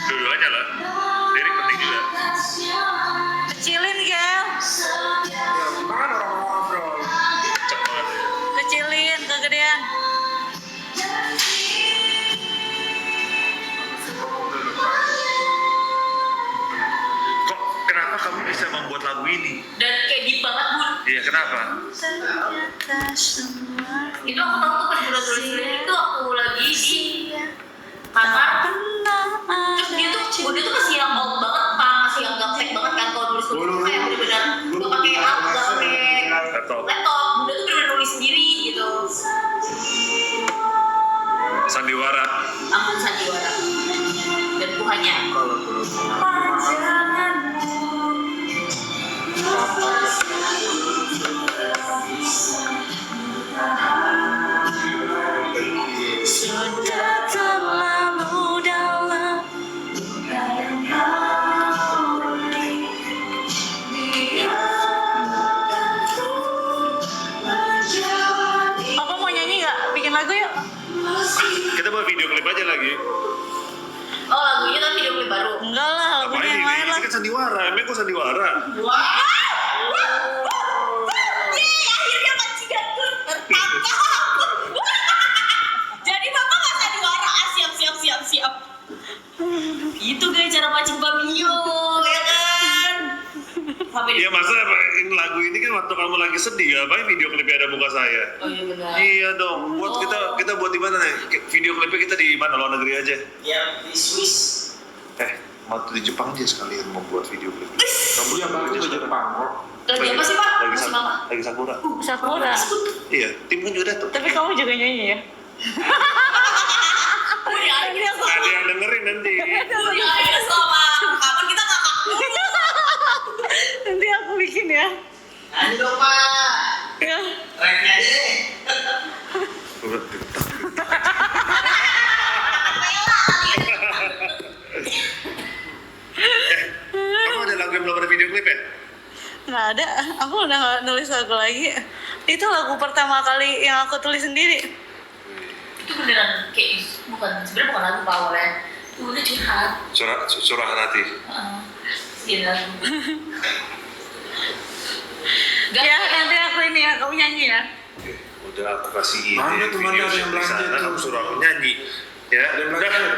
Dua-duanya lah. Lirik penting juga. Kecilin, Gel. Ya, gimana orang ngobrol? Cek banget. Kecilin, kegedean. Kok kenapa kamu bisa membuat lagu ini? Dan kayak deep banget Bun. Iya kenapa? Ternyata semua Itu aku tahu tuh pas udah tulis lirik itu aku lagi di kamar. Terus dia tuh masih yang old banget pak, masih yang gaptek banget kan kalau nulis tuh kayak bener-bener gue pakai app, gak pakai Laptop. laptop. Bunda tuh bener-bener nulis sendiri gitu. Sandiwara. Akun sandiwara dan Tuhannya. Kalau belum sudah terlalu dalam. Apa mau nyanyi nggak? Bikin lagu yuk. Kita buat video klip aja lagi. Oh lagunya kan video klip baru. Enggak lah, Apa lagunya ini? yang lain Ini lah. kan sandiwara. Emang kok sandiwara? Akhirnya pancinganku tertangkap. Jadi bapak nggak sandiwara. Siap. Itu guys cara mancing Bamio, ya kan? Sampai Iya masa lagu ini kan waktu kamu lagi sedih, ngapain video klipnya ada muka saya? Oh iya benar. Iya dong, buat kita buat di mana nih? Video klipnya kita di mana? Luar negeri aja. Ya di Swiss. Mau di Jepang aja sekalian mau buat video klip. Kamu Iya bang, itu Jepang kok. Lagi apa sih Pak? Lagi Masih mama. lagi Sakura. Sakura. Iya, tim kan juga datang. Tapi kamu juga nyanyi ya? Oh iya, Nanti aku Ada yang dengerin nanti. iya sama. Kapan kita kakak? nanti aku bikin ya. Ayo dong Pak. Ya. Tracknya aja deh. Kamu ada lagu yang belum ada video klip ya? Nggak ada. Aku udah nggak nulis lagu lagi. Itu lagu pertama kali yang aku tulis sendiri. Itu beneran kayak bukan sebenarnya bukan lagu Pak awalnya. Itu udah curhat. Curahan hati. Iya lagu. Ya nanti aku ini ya, kamu nyanyi ya. Oke, udah aku kasih ide Mana tuh, mana video ada yang di belanja sana, tuh? kamu suruh aku nyanyi. Ya, Ada yang udah. belanja.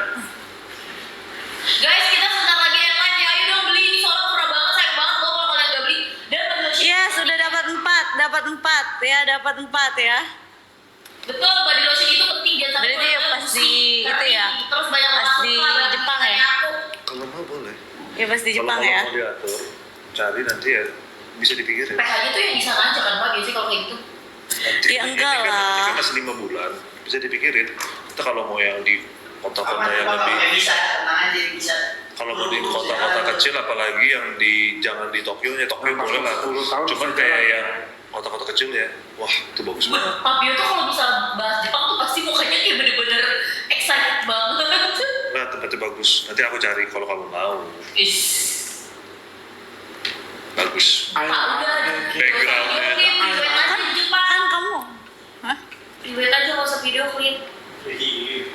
Guys, kita sebentar lagi end live ya. Ayo dong beli, ini soalnya murah banget, sayang banget loh kalau kalian nggak beli. Dan membership. Iya sudah dapat 4 ya, dapat 4 ya. Betul, body lotion itu penting jangan sampai Berarti keluar pas di musik, itu ya? kering. Terus banyak Pas banget di Pak, Jepang kayak ya? aku. Kalau mau boleh. Ya pas di Jepang Kalau ya. mau diatur, cari nanti ya bisa dipikirin. PH-nya tuh yang bisa aja kan Pak, biasanya kalau kayak gitu. Nanti, Ya, ini enggak kan, lah. Ini kan masih 5 bulan, bisa dipikirin. Kita kalau mau yang di kota-kota yang lebih, bisa, tenang aja bisa. kalau mau di kota-kota kecil, apalagi yang jangan di Tokyo nya, Tokyo boleh lah. 10 tahun Cuman sudah kayak lah. yang kota-kota kecil ya, wah itu bagus banget. Papio tuh kalau bisa bahas Jepang tuh pasti mukanya kayak bener-bener excited banget. Nah tempatnya bagus, nanti aku cari kalau kamu mau. Ish. Bagus. Pak udah. Backgroundnya. Video klip, ribet aja di Jepang. Kan kamu. Hah? Ribet aja nggak usah video klip. Oh iya.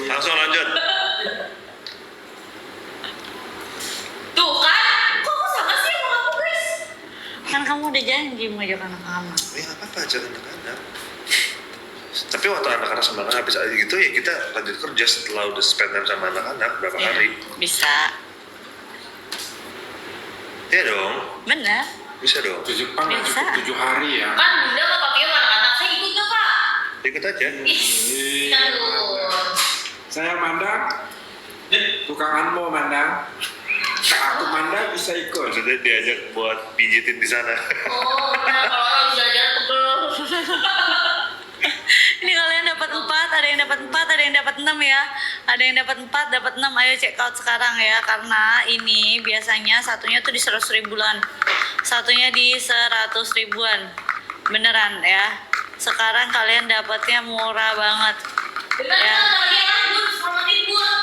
Langsung lanjut. Tuh kan, kok aku sama sih sama kamu guys? Kan kamu udah janji mau ajak anak-anak. Ya nggak apa-apa, jangan anak-anak. Tapi waktu anak-anak sama anak habis aja gitu ya kita lanjut kerja setelah udah spend time sama anak-anak berapa Ya, hari. bisa. Iya dong, Bener. bisa dong. Ke Jepang nggak Bisa. cukup 7 hari ya. Kan bunda nggak pakai anak-anak, saya ikut nggak Pak? Ikut aja. Ih, aduh. Saya mandang, tukang Anmo mandang. Aku mandang bisa ikut. Maksudnya diajak buat pijitin di sana. Oh, benar kalau orang jalan-jalan pegel. Ini kalian dapat 4, ada yang dapat 4, ada yang dapat 6 ya. Ada yang dapat 4, dapat 6. Ayo check out sekarang ya, karena ini biasanya satunya tuh di 100 ribuan. Satunya di 100 ribuan. Beneran ya. Sekarang kalian dapatnya murah banget. Benar, Ya. benar, lagi enak Bun, 10 menit Bun.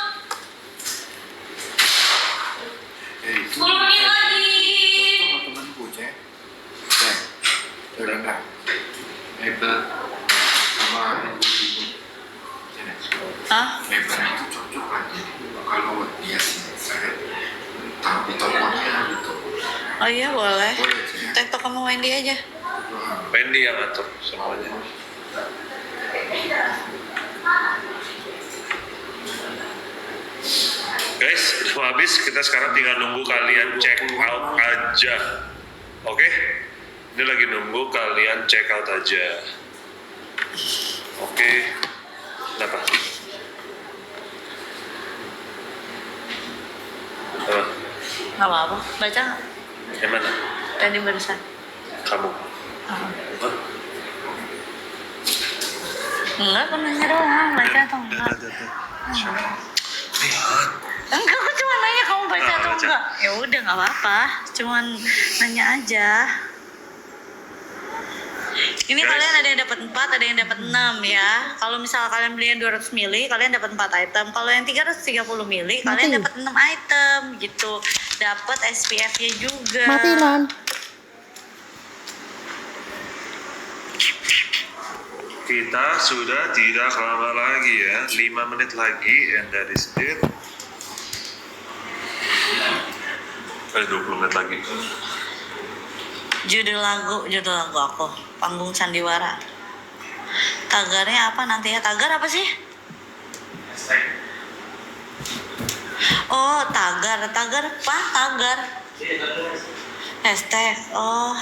10 menit lagi. Sama temanku, Cek. Cek. Yolanda. Hebat. Sama ibu-ibu. Cek. Hah? Hebat itu cocok aja. Kalau dia sih, saya tahu di teleponnya gitu. Oh iya boleh. Boleh, Cek. TikTok kamu Wendy aja. Wendy yang ngatur semuanya. Guys, udah mau habis. Kita sekarang tinggal nunggu kalian check out aja. Oke? Ini lagi nunggu kalian check out aja. Oke. Kenapa? Apa? Gak apa-apa. Baca nggak? Yang mana? Tadi barusan. Kamu? Ah. Hah? Enggak, aku nanya doang. Baca atau enggak? Enggak, aku cuma nanya kamu baca Ah, atau baca. enggak. Ya udah nggak apa-apa. Cuman nanya aja. Ini Guys. kalian ada yang dapat 4, ada yang dapat 6 ya. Kalau misal kalian beli yang 200 mili, kalian dapat 4 item. Kalau yang 330 mili, kalian dapat 6 item gitu. Dapat SPF-nya juga. Mati Lon. Kita sudah tidak lama lagi ya, 5 menit lagi, and that is it. 20 menit lagi. Judul lagu aku, Panggung Sandiwara. Tagarnya apa nanti ya? Tagar apa sih? Oh, tagar apa? Tagar. Hashtag. Oh,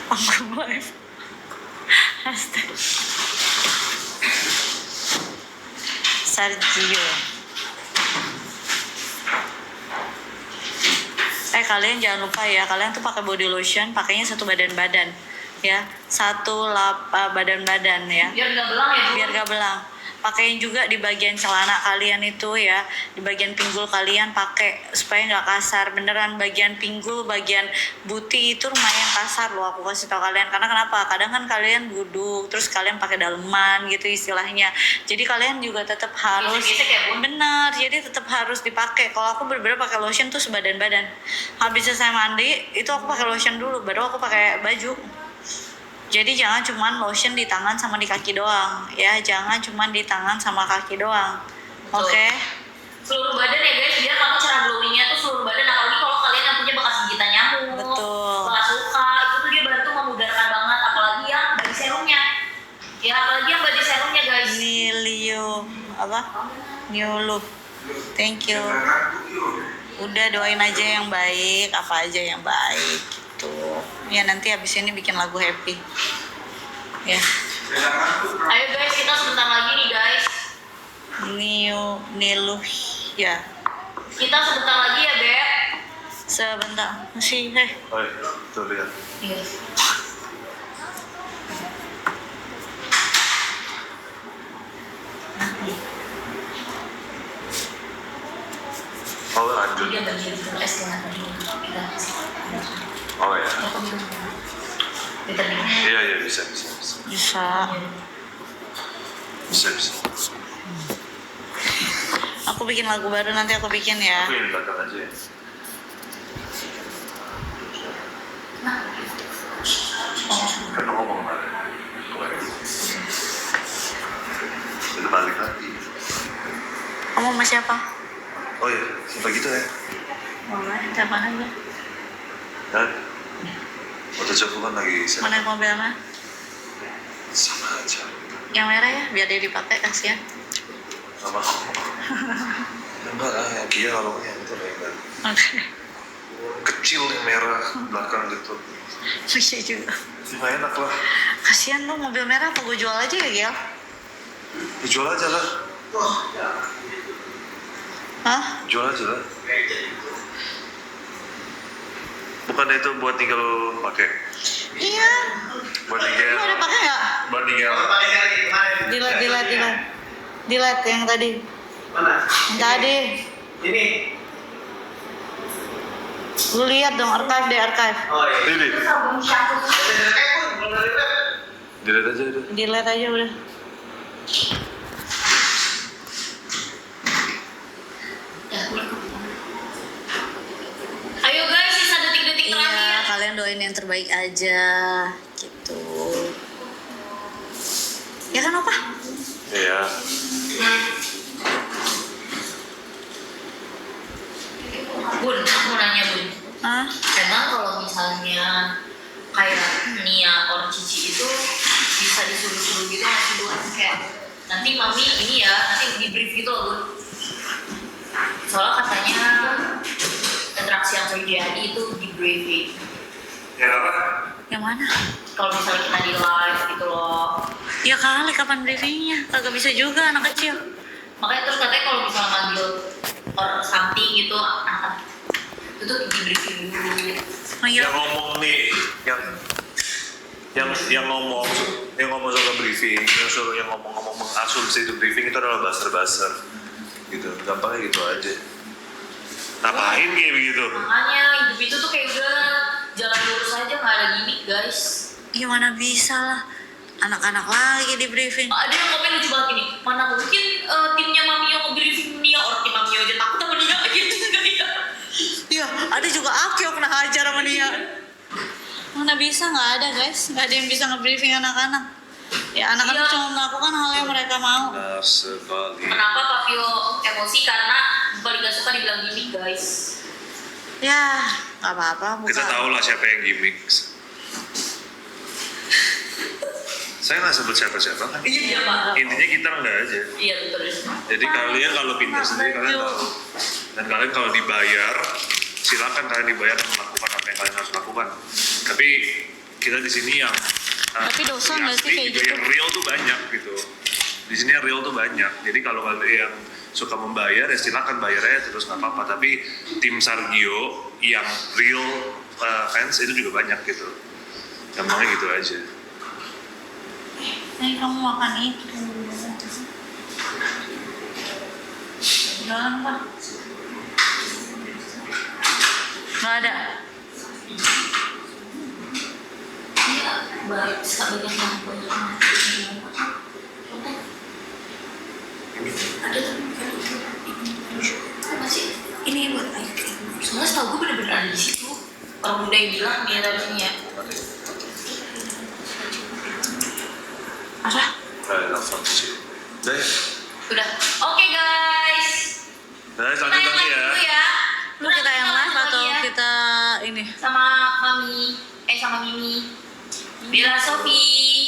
Aku live. Hashtag Sergio. Kalian jangan lupa ya, kalian tuh pakai body lotion, pakainya satu badan-badan ya, satu badan-badan ya, Biar nggak belang ya, Bu. biar gak belang. Pakaiin juga di bagian celana kalian itu ya, di bagian pinggul kalian pakai supaya nggak kasar. Beneran bagian pinggul, bagian buti itu lumayan kasar loh, aku kasih tau kalian. Karena kenapa? Kadang kan kalian duduk terus kalian pakai daleman gitu istilahnya. Jadi kalian juga tetap harus Gesek-gesek ya, Bu? benar. Jadi tetap harus dipakai. Kalau aku bener-bener pakai lotion tuh sebadan badan. Habis selesai mandi itu aku pakai lotion dulu, baru aku pakai baju. Jadi jangan cuman lotion di tangan sama di kaki doang ya, jangan cuman di tangan sama kaki doang. Betul. Oke. Seluruh badan ya guys, biar kamu cara glowingnya tuh seluruh badan. Apalagi kalau kalian yang punya bekas gigitan nyamuk, Betul. bekas luka, itu tuh dia bantu memudarkan banget. Apalagi yang body serumnya, ya apalagi yang body serumnya guys. Nilio apa? Niolo. Thank you. Udah doain aja yang baik, apa aja yang baik gitu. Ya nanti habis ini bikin lagu happy. Ya. Ayo guys, kita sebentar lagi nih guys. Nilu ya. Kita sebentar lagi ya Beb. Sebentar. Masih Tuh lihat. Iya. Oh lanjut. Dia bagi dulu es dengan tadi kita Oh ya. kita Iya iya bisa. bisa. Aku bikin lagu baru nanti aku bikin ya. Aku yang belakang aja ya. Kan ngomong kemarin. Itu balik lagi. Kamu sama siapa? Oh iya, sampai gitu ya. Boleh, telepon aja. Dan waktu coba kan lagi Mana mobilnya? sama aja. Yang merah ya, biar dia dipakai kasihan. Sama aku. Enggak lah, yang dia kalau yang itu lah yang enggak. Oke. Kecil yang merah belakang gitu. Iya juga. Nggak enak lah. Kasihan lo mobil merah, apa gue jual aja ya, Gel? Dijual aja lah. Hah? Jual aja lah. Bukan itu buat tinggal pakai. Iya. Buat Lu tinggal. ada pakai nggak? Buat tinggal. Delete. Delete yang tadi. Mana? Yang tadi. Ini. Lu lihat dong, archive deh, archive. Oh iya. Ini. sabun shampoo. Dilihat aja udah. Delete aja udah. Ayo guys, sisa detik-detik Iya, terakhir. kalian doain yang terbaik aja, gitu. Ya kan, Opa? Iya. Bun, aku mau nanya Bun. Hah? Emang kalau misalnya kayak Nia or Cici itu bisa disuruh-suruh gitu nggak sih Bun? Kayak nanti mami ini ya, nanti di brief gitu loh Bun. Soalnya katanya interaksi yang terjadi itu di briefing. Ya apa? Yang mana? Kalau misalnya kita di live gitu loh. Ya kali, kapan briefingnya? Kagak bisa juga, anak kecil. Makanya terus katanya kalau misalnya manggil or something gitu, itu tuh di briefing dulu. Manggil Yang ngomong nih, yang ngomong soal briefing, yang ngomong mengasumsi itu briefing itu adalah buzzer gitu, gampangnya gitu aja. Ngapain kayak begitu? Makanya hidup itu tuh kayak udah jalan lurus aja, nggak ada gimmick guys. gimana bisa lah. Anak-anak lagi di briefing. Ada yang komen lucu banget ini, mana mungkin timnya Mami yang nge-briefing Nia, orang tim Mami aja takut sama Nia gitu kan ya. Iya, ada juga Akio kena hajar sama dia. Mana bisa, nggak ada guys. Nggak ada yang bisa nge-briefing anak-anak. Ya anak-anak Iya. cuma melakukan hal yang mereka mau. Benar sekali. Kenapa Papio emosi? Karena paling gak suka dibilang gimmick guys. Ya, nggak apa-apa. Kita tahu lah siapa yang gimmick. Saya nggak sebut siapa-siapa kan. Iya Pak. Intinya kita enggak aja. Iya betul. Jadi kalian kalau pintar sendiri kalian tahu. Dan kalian kalau dibayar, silakan kalian dibayar untuk melakukan apa yang kalian harus lakukan. Tapi kita di sini yang Tapi dosa nggak sih asli kayak juga gitu? yang real tuh banyak gitu. Di sini yang real tuh banyak. Jadi kalau kalian yang suka membayar ya silakan bayar aja terus nggak apa-apa. Tapi tim Sargio yang real fans itu juga banyak gitu. Gampangnya gitu aja. Nih kamu makan itu. Jangan Pak. Nggak ada. Iya, baik. Bagian yang banyak. Ada masih ini buat air krim. Soalnya setahu gue bener-bener ada di situ. Orang muda yang bilang nih dari sini ya. Apa? Nelfon sih. Deh. Udah. Oke guys. Nah, Kita lanjut yang lagi live ya. dulu ya. Lu kita yang live lanjut atau lagi ya. kita ini? Sama Mami, sama Mimi. Bila Sofi.